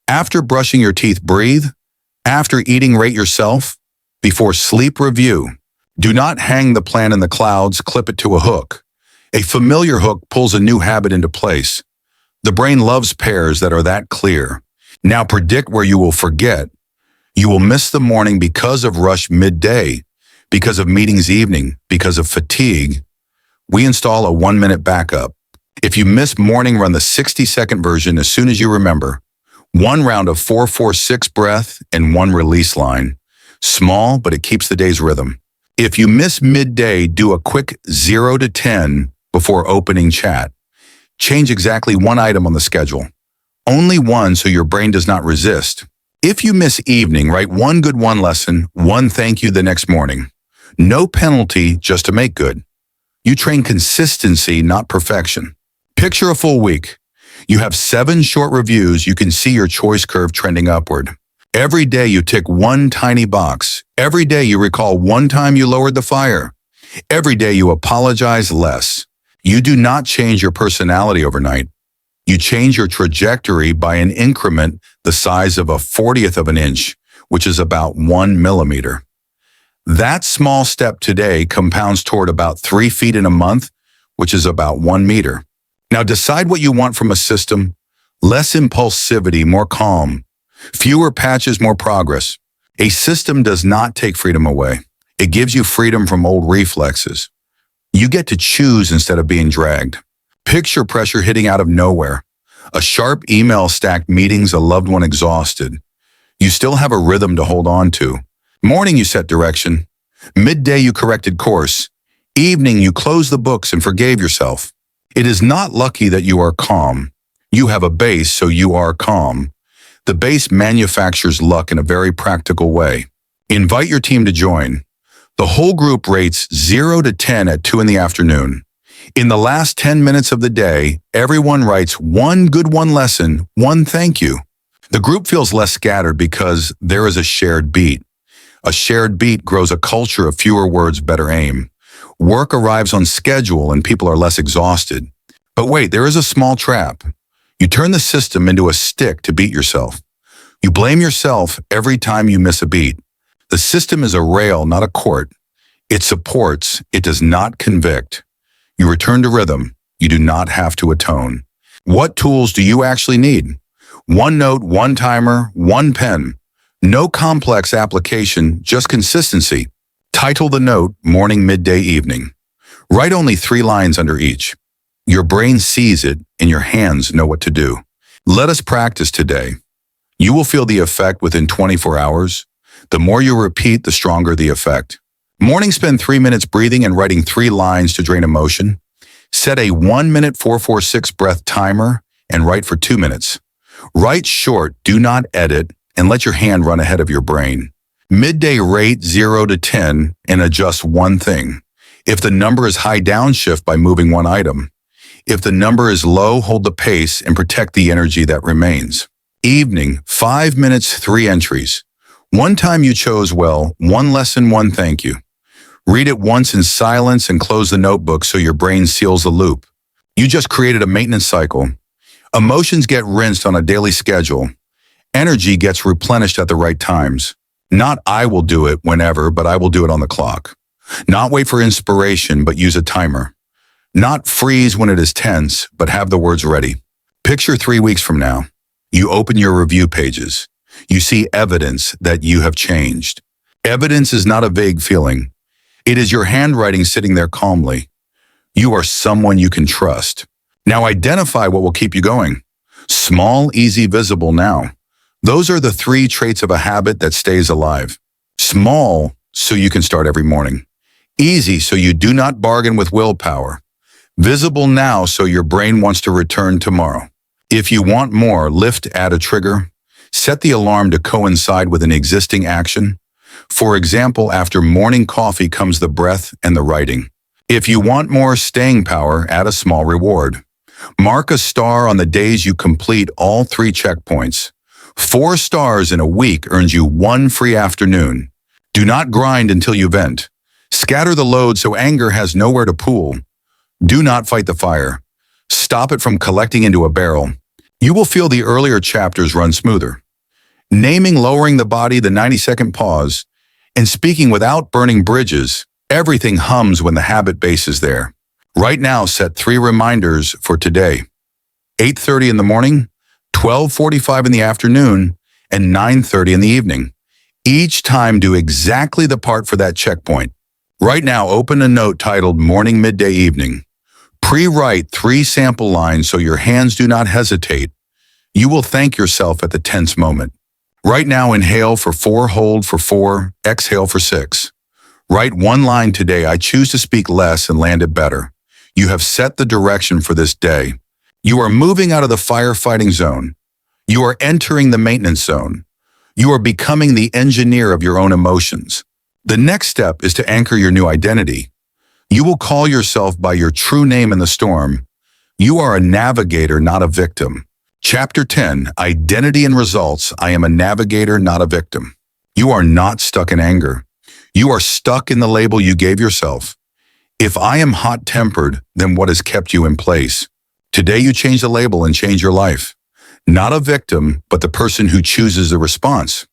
After brushing your teeth, breathe. After eating, rate yourself. Before sleep, review. Do not hang the plan in the clouds, clip it to a hook. A familiar hook pulls a new habit into place. The brain loves pairs that are that clear. Now predict where you will forget. You will miss the morning because of rush midday, because of meetings evening, because of fatigue. We install a 1-minute backup. If you miss morning, run the 60-second version as soon as you remember. 1 round of 4-4-6 breath and 1 release line. Small, but it keeps the day's rhythm. If you miss midday, do a quick 0 to 10 before opening chat. Change exactly 1 item on the schedule. Only 1 so your brain does not resist. If you miss evening, write 1 good 1 lesson, 1 thank you the next morning. No penalty, just to make good. You train consistency, not perfection. Picture a full week. You have 7 short reviews. You can see your choice curve trending upward. Every day you tick 1 tiny box. Every day you recall 1 time you lowered the fire. Every day you apologize less. You do not change your personality overnight. You change your trajectory by an increment the size of a 40th of an inch, which is about 1 millimeter. That small step today compounds toward about 3 feet in a month, which is about 1 meter. Now decide what you want from a system. Less impulsivity, more calm. Fewer patches, more progress. A system does not take freedom away. It gives you freedom from old reflexes. You get to choose instead of being dragged. Picture pressure hitting out of nowhere. A sharp email stacked meetings, a loved one exhausted. You still have a rhythm to hold on to. Morning you set direction. Midday you corrected course. Evening you closed the books and forgave yourself. It is not lucky that you are calm. You have a base, so you are calm. The base manufactures luck in a very practical way. Invite your team to join. The whole group rates 0 to 10 at 2 in the afternoon. In the last 10 minutes of the day, everyone writes 1 good 1 lesson, 1 thank you. The group feels less scattered because there is a shared beat. A shared beat grows a culture of fewer words, better aim. Work arrives on schedule and people are less exhausted. But wait, there is a small trap. You turn the system into a stick to beat yourself. You blame yourself every time you miss a beat. The system is a rail, not a court. It supports, it does not convict. You return to rhythm. You do not have to atone. What tools do you actually need? 1 note, 1 timer, 1 pen. No complex application, just consistency. Title the note, morning, midday, evening. Write only 3 lines under each. Your brain sees it and your hands know what to do. Let us practice today. You will feel the effect within 24 hours. The more you repeat, the stronger the effect. Morning, spend 3 minutes breathing and writing 3 lines to drain emotion. Set a 1-minute 4-4-6 breath timer and write for 2 minutes. Write short, do not edit, and let your hand run ahead of your brain. Midday, rate 0 to 10 and adjust 1 thing. If the number is high, downshift by moving 1 item. If the number is low, hold the pace and protect the energy that remains. Evening, 5 minutes, 3 entries. 1 time you chose well, 1 lesson, 1 thank you. Read it once in silence and close the notebook so your brain seals the loop. You just created a maintenance cycle. Emotions get rinsed on a daily schedule. Energy gets replenished at the right times. Not I will do it whenever, but I will do it on the clock. Not wait for inspiration, but use a timer. Not freeze when it is tense, but have the words ready. Picture 3 weeks from now. You open your review pages. You see evidence that you have changed. Evidence is not a vague feeling. It is your handwriting sitting there calmly. You are someone you can trust. Now identify what will keep you going. Small, easy, visible now. Those are the 3 traits of a habit that stays alive. Small, so you can start every morning. Easy, so you do not bargain with willpower. Visible now, so your brain wants to return tomorrow. If you want more, lift, add a trigger. Set the alarm to coincide with an existing action. For example, after morning coffee comes the breath and the writing. If you want more staying power, add a small reward. Mark a star on the days you complete all 3 checkpoints. 4 stars in a week earns you 1 free afternoon. Do not grind until you vent. Scatter the load so anger has nowhere to pool. Do not fight the fire. Stop it from collecting into a barrel. You will feel the earlier chapters run smoother. Naming lowering the body, the 90-second pause, and speaking without burning bridges, everything hums when the habit base is there. Right now, set 3 reminders for today. 8:30 in the morning, 12:45 in the afternoon, and 9:30 in the evening. Each time do exactly the part for that checkpoint. Right now, open a note titled Morning, Midday, Evening. Pre-write 3 sample lines so your hands do not hesitate. You will thank yourself at the tense moment. Right now, inhale for 4, hold for 4, exhale for 6. Write 1 line today. I choose to speak less and land it better. You have set the direction for this day. You are moving out of the firefighting zone. You are entering the maintenance zone. You are becoming the engineer of your own emotions. The next step is to anchor your new identity. You will call yourself by your true name in the storm. You are a navigator, not a victim. Chapter 10, Identity and Results. I am a navigator, not a victim. You are not stuck in anger. You are stuck in the label you gave yourself. If I am hot-tempered, then what has kept you in place? Today you change the label and change your life. Not a victim, but the person who chooses the response.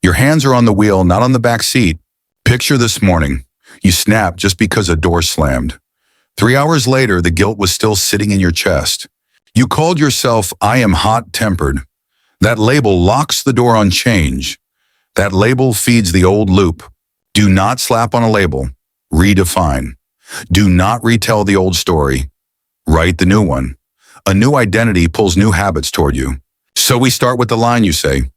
Your hands are on the wheel, not on the back seat. Picture this morning. You snapped just because a door slammed. 3 hours later, the guilt was still sitting in your chest. You called yourself, I am hot-tempered. That label locks the door on change. That label feeds the old loop. Do not slap on a label. Redefine. Do not retell the old story. Write the new one. A new identity pulls new habits toward you. So we start with the line you say.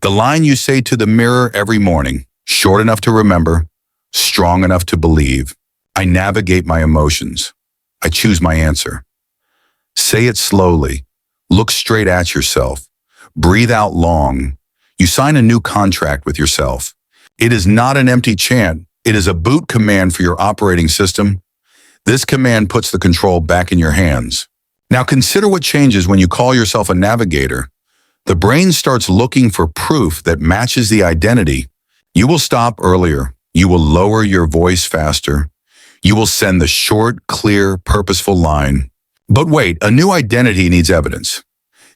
The line you say to the mirror every morning. Short enough to remember. Strong enough to believe. I navigate my emotions. I choose my answer. Say it slowly. Look straight at yourself. Breathe out long. You sign a new contract with yourself. It is not an empty chant. It is a boot command for your operating system. This command puts the control back in your hands. Now consider what changes when you call yourself a navigator. The brain starts looking for proof that matches the identity. You will stop earlier. You will lower your voice faster. You will send the short, clear, purposeful line. But wait, a new identity needs evidence.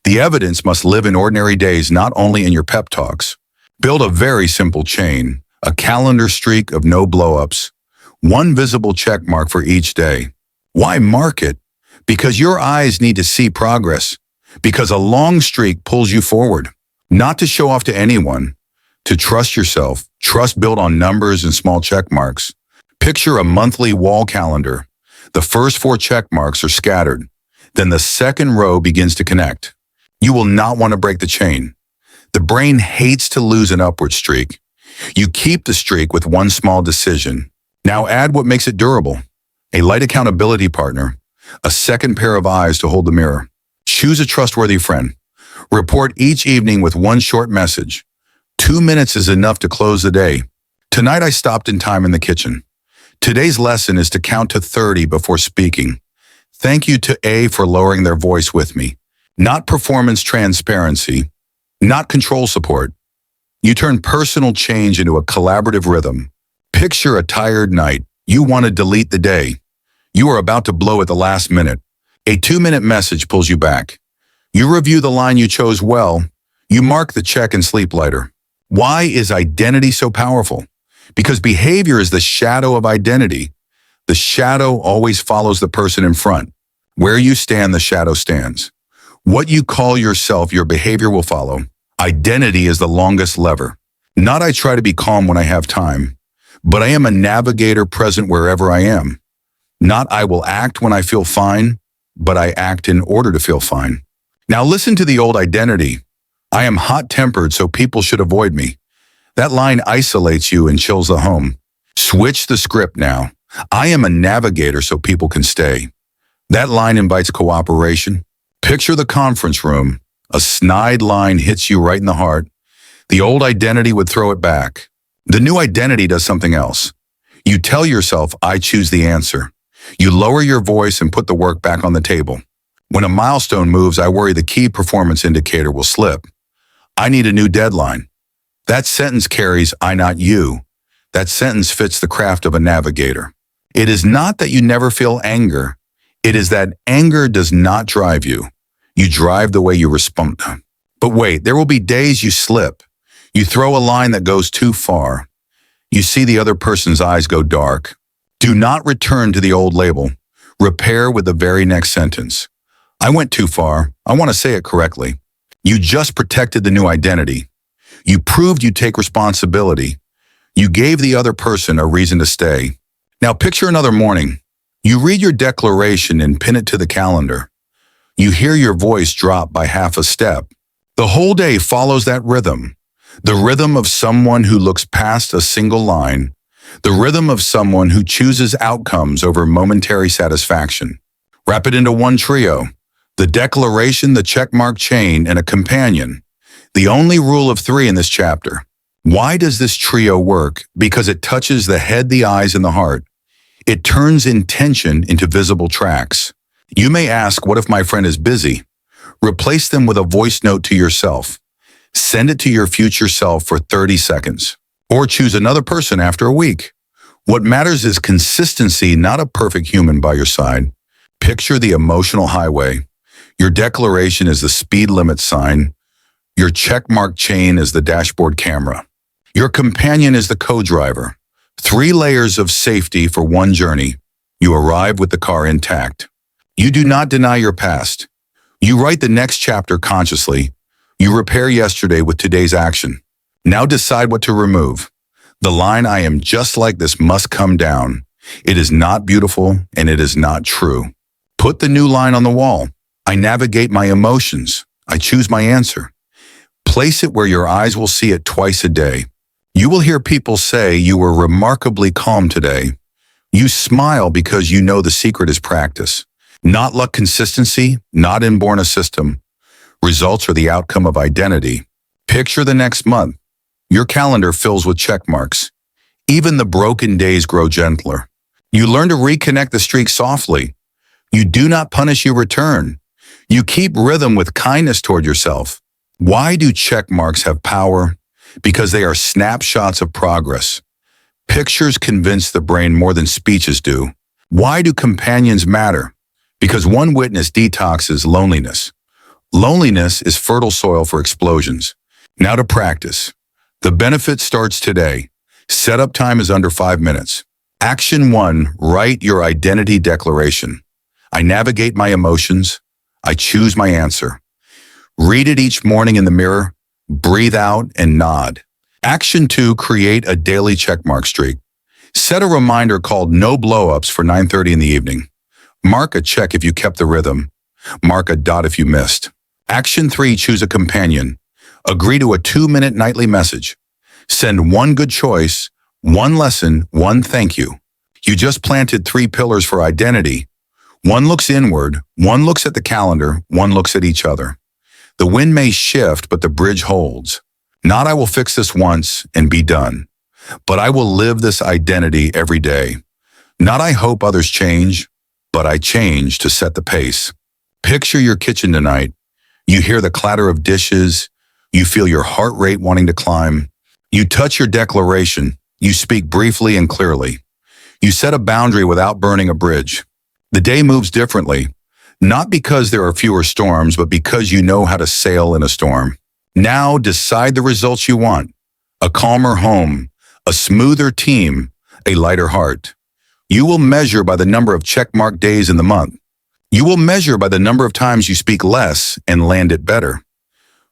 The evidence must live in ordinary days, not only in your pep talks. Build a very simple chain, a calendar streak of no blowups, 1 visible check mark for each day. Why mark it? Because your eyes need to see progress. Because a long streak pulls you forward. Not to show off to anyone. To trust yourself. Trust built on numbers and small check marks. Picture a monthly wall calendar. The first 4 check marks are scattered. Then the second row begins to connect. You will not want to break the chain. The brain hates to lose an upward streak. You keep the streak with 1 small decision. Now add what makes it durable. A light accountability partner. A second pair of eyes to hold the mirror. Choose a trustworthy friend. Report each evening with 1 short message. 2 minutes is enough to close the day. Tonight I stopped in time in the kitchen. Today's lesson is to count to 30 before speaking. Thank you to A for lowering their voice with me. Not performance transparency. Not control support. You turn personal change into a collaborative rhythm. Picture a tired night. You want to delete the day. You are about to blow at the last minute. A 2-minute message pulls you back. You review the line you chose well. You mark the check and sleep lighter. Why is identity so powerful? Because behavior is the shadow of identity. The shadow always follows the person in front. Where you stand, the shadow stands. What you call yourself, your behavior will follow. Identity is the longest lever. Not I try to be calm when I have time, but I am a navigator present wherever I am. Not I will act when I feel fine, but I act in order to feel fine. Now listen to the old identity. I am hot-tempered, so people should avoid me. That line isolates you and chills the home. Switch the script now. I am a navigator, so people can stay. That line invites cooperation. Picture the conference room. A snide line hits you right in the heart. The old identity would throw it back. The new identity does something else. You tell yourself, I choose the answer. You lower your voice and put the work back on the table. When a milestone moves, I worry the key performance indicator will slip. I need a new deadline. That sentence carries, I not you. That sentence fits the craft of a navigator. It is not that you never feel anger. It is that anger does not drive you. You drive the way you respond. But wait, there will be days you slip. You throw a line that goes too far. You see the other person's eyes go dark. Do not return to the old label. Repair with the very next sentence. I went too far. I want to say it correctly. You just protected the new identity. You proved you take responsibility. You gave the other person a reason to stay. Now picture another morning. You read your declaration and pin it to the calendar. You hear your voice drop by half a step. The whole day follows that rhythm. The rhythm of someone who looks past a single line. The rhythm of someone who chooses outcomes over momentary satisfaction. Wrap it into one trio. The declaration, the checkmark chain, and a companion. The only rule of 3 in this chapter. Why does this trio work? Because it touches the head, the eyes, and the heart. It turns intention into visible tracks. You may ask, what if my friend is busy? Replace them with a voice note to yourself. Send it to your future self for 30 seconds. Or choose another person after a week. What matters is consistency, not a perfect human by your side. Picture the emotional highway. Your declaration is the speed limit sign. Your checkmark chain is the dashboard camera. Your companion is the co-driver. 3 layers of safety for one journey. You arrive with the car intact. You do not deny your past. You write the next chapter consciously. You repair yesterday with today's action. Now decide what to remove. The line, I am just like this, must come down. It is not beautiful and it is not true. Put the new line on the wall. I navigate my emotions. I choose my answer. Place it where your eyes will see it twice a day. You will hear people say you were remarkably calm today. You smile because you know the secret is practice. Not luck, consistency, not inborn a system. Results are the outcome of identity. Picture the next month. Your calendar fills with check marks. Even the broken days grow gentler. You learn to reconnect the streak softly. You do not punish, you return. You keep rhythm with kindness toward yourself. Why do check marks have power? Because they are snapshots of progress. Pictures convince the brain more than speeches do. Why do companions matter? Because one witness detoxes loneliness. Loneliness is fertile soil for explosions. Now to practice. The benefit starts today. Setup time is under 5 minutes. Action 1, write your identity declaration. I navigate my emotions. I choose my answer. Read it each morning in the mirror. Breathe out and nod. Action 2, create a daily checkmark streak. Set a reminder called no blowups for 9:30 in the evening. Mark a check if you kept the rhythm. Mark a dot if you missed. Action 3, choose a companion. Agree to a 2-minute nightly message. Send one good choice, one lesson, one thank you. You just planted 3 pillars for identity. One looks inward, one looks at the calendar, one looks at each other. The wind may shift, but the bridge holds. Not I will fix this once and be done, but I will live this identity every day. Not I hope others change, but I change to set the pace. Picture your kitchen tonight. You hear the clatter of dishes. You feel your heart rate wanting to climb. You touch your declaration. You speak briefly and clearly. You set a boundary without burning a bridge. The day moves differently, not because there are fewer storms, but because you know how to sail in a storm. Now decide the results you want. A calmer home, a smoother team, a lighter heart. You will measure by the number of checkmark days in the month. You will measure by the number of times you speak less and land it better.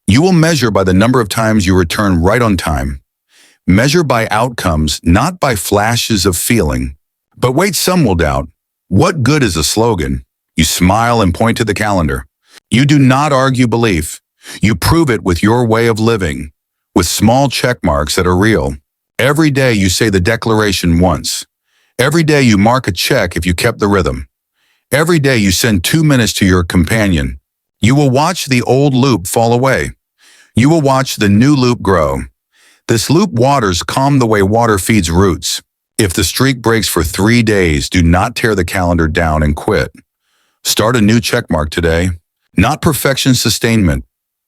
You will measure by the number of times you return right on time. Measure by outcomes, not by flashes of feeling. But wait, some will doubt. What good is a slogan? You smile and point to the calendar. You do not argue belief. You prove it with your way of living, with small check marks that are real. Every day you say the declaration once. Every day you mark a check if you kept the rhythm. Every day you send 2 minutes to your companion. You will watch the old loop fall away. You will watch the new loop grow. This loop waters calm the way water feeds roots. If the streak breaks for 3 days, do not tear the calendar down and quit. Start a new checkmark today. Not perfection sustainment.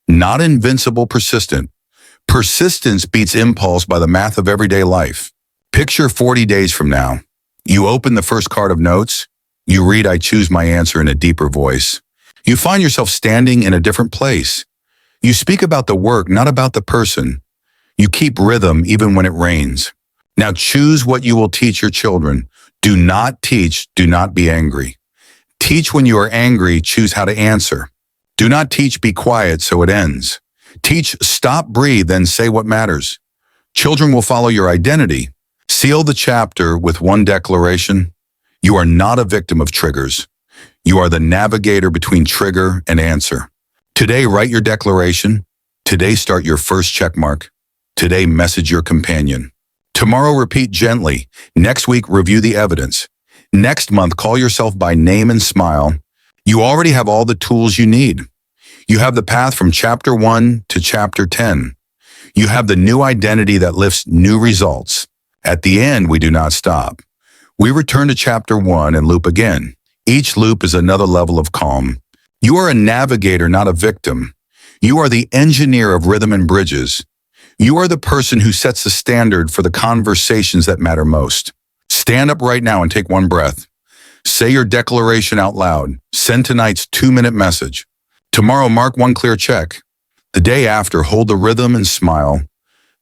Not invincible persistent. Persistence beats impulse by the math of everyday life. Picture 40 days from now. You open the first card of notes. You read, "I choose my answer" in a deeper voice. You find yourself standing in a different place. You speak about the work, not about the person. You keep rhythm even when it rains. Now choose what you will teach your children. Do not teach, do not be angry. Teach when you are angry, choose how to answer. Do not teach, be quiet, so it ends. Teach, stop, breathe, then say what matters. Children will follow your identity. Seal the chapter with one declaration. You are not a victim of triggers. You are the navigator between trigger and answer. Today, write your declaration. Today, start your first checkmark. Today, message your companion. Tomorrow, repeat gently. Next week, review the evidence. Next month, call yourself by name and smile. You already have all the tools you need. You have the path from chapter 1 to chapter 10. You have the new identity that lifts new results. At the end, we do not stop. We return to chapter 1 and loop again. Each loop is another level of calm. You are a navigator, not a victim. You are the engineer of rhythm and bridges. You are the person who sets the standard for the conversations that matter most. Stand up right now and take one breath. Say your declaration out loud. Send tonight's 2-minute message. Tomorrow, mark one clear check. The day after, hold the rhythm and smile.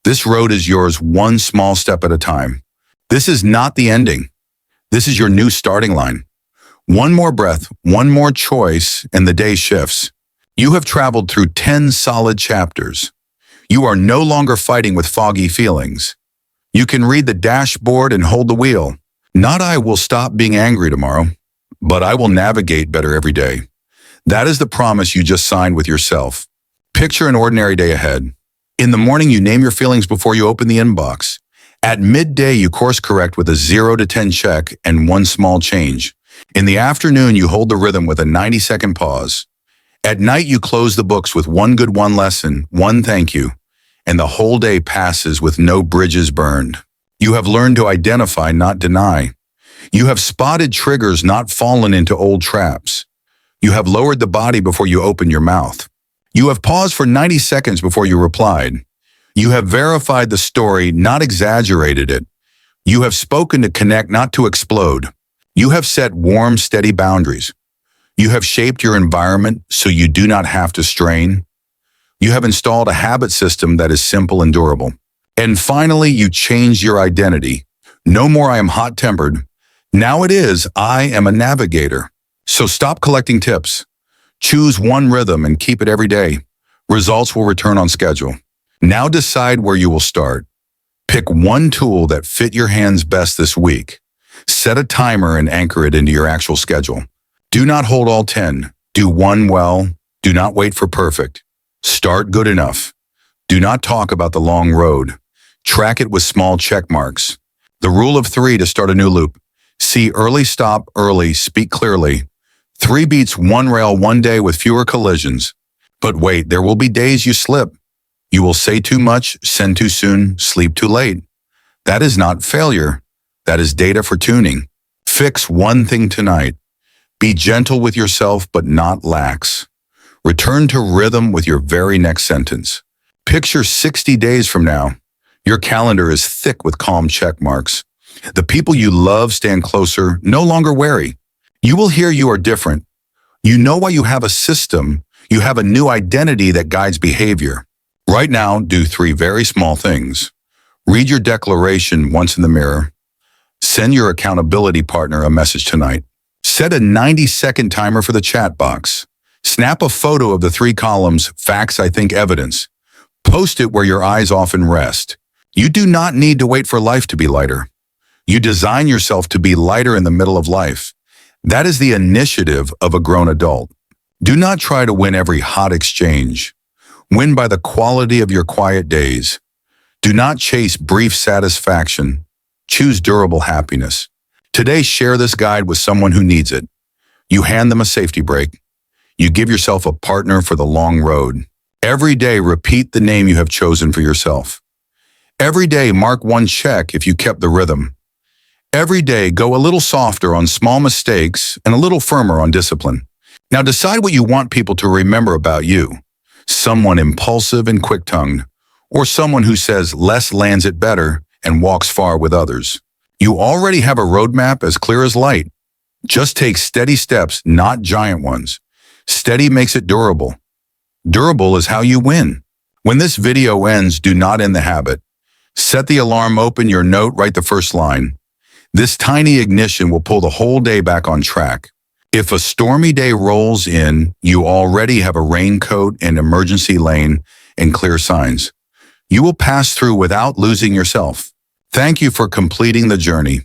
This road is yours, one small step at a time. This is not the ending. This is your new starting line. One more breath, one more choice, and the day shifts. You have traveled through 10 solid chapters. You are no longer fighting with foggy feelings. You can read the dashboard and hold the wheel. Not "I will stop being angry tomorrow," but "I will navigate better every day." That is the promise you just signed with yourself. Picture an ordinary day ahead. In the morning, you name your feelings before you open the inbox. At midday, you course correct with a 0 to 10 check and one small change. In the afternoon, you hold the rhythm with a 90-second pause. At night, you close the books with one good one lesson, one thank you, and the whole day passes with no bridges burned. You have learned to identify, not deny. You have spotted triggers, not fallen into old traps. You have lowered the body before you open your mouth. You have paused for 90 seconds before you replied. You have verified the story, not exaggerated it. You have spoken to connect, not to explode. You have set warm, steady boundaries. You have shaped your environment so you do not have to strain. You have installed a habit system that is simple and durable. And finally, you change your identity. No more "I am hot-tempered." Now it is "I am a navigator." So stop collecting tips. Choose one rhythm and keep it every day. Results will return on schedule. Now decide where you will start. Pick one tool that fit your hands best this week. Set a timer and anchor it into your actual schedule. Do not hold all 10. Do one well. Do not wait for perfect. Start good enough. Do not talk about the long road. Track it with small check marks. The rule of 3 to start a new loop. See early, stop early, speak clearly. 3 beats 1 rail, 1 day with fewer collisions. But wait, there will be days you slip. You will say too much, send too soon, sleep too late. That is not failure. That is data for tuning. Fix one thing tonight. Be gentle with yourself, but not lax. Return to rhythm with your very next sentence. Picture 60 days from now. Your calendar is thick with calm check marks. The people you love stand closer, no longer wary. You will hear you are different. You know why you have a system. You have a new identity that guides behavior. Right now, do 3 very small things. Read your declaration once in the mirror. Send your accountability partner a message tonight. Set a 90-second timer for the chat box. Snap a photo of the 3 columns, facts, I think, evidence. Post it where your eyes often rest. You do not need to wait for life to be lighter. You design yourself to be lighter in the middle of life. That is the initiative of a grown adult. Do not try to win every hot exchange. Win by the quality of your quiet days. Do not chase brief satisfaction. Choose durable happiness. Today, share this guide with someone who needs it. You hand them a safety brake. You give yourself a partner for the long road. Every day, repeat the name you have chosen for yourself. Every day, mark 1 check if you kept the rhythm. Every day, go a little softer on small mistakes and a little firmer on discipline. Now decide what you want people to remember about you. Someone impulsive and quick-tongued, or someone who says less lands it better and walks far with others. You already have a roadmap as clear as light. Just take steady steps, not giant ones. Steady makes it durable. Durable is how you win. When this video ends, do not end the habit. Set the alarm, open your note, write the first line. This tiny ignition will pull the whole day back on track. If a stormy day rolls in, you already have a raincoat and emergency lane and clear signs. You will pass through without losing yourself. Thank you for completing the journey.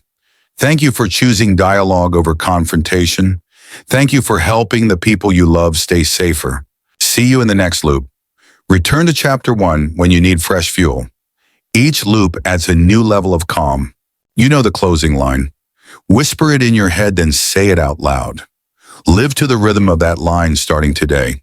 Thank you for choosing dialogue over confrontation. Thank you for helping the people you love stay safer. See you in the next loop. Return to chapter 1 when you need fresh fuel. Each loop adds a new level of calm. You know the closing line. Whisper it in your head, then say it out loud. Live to the rhythm of that line starting today.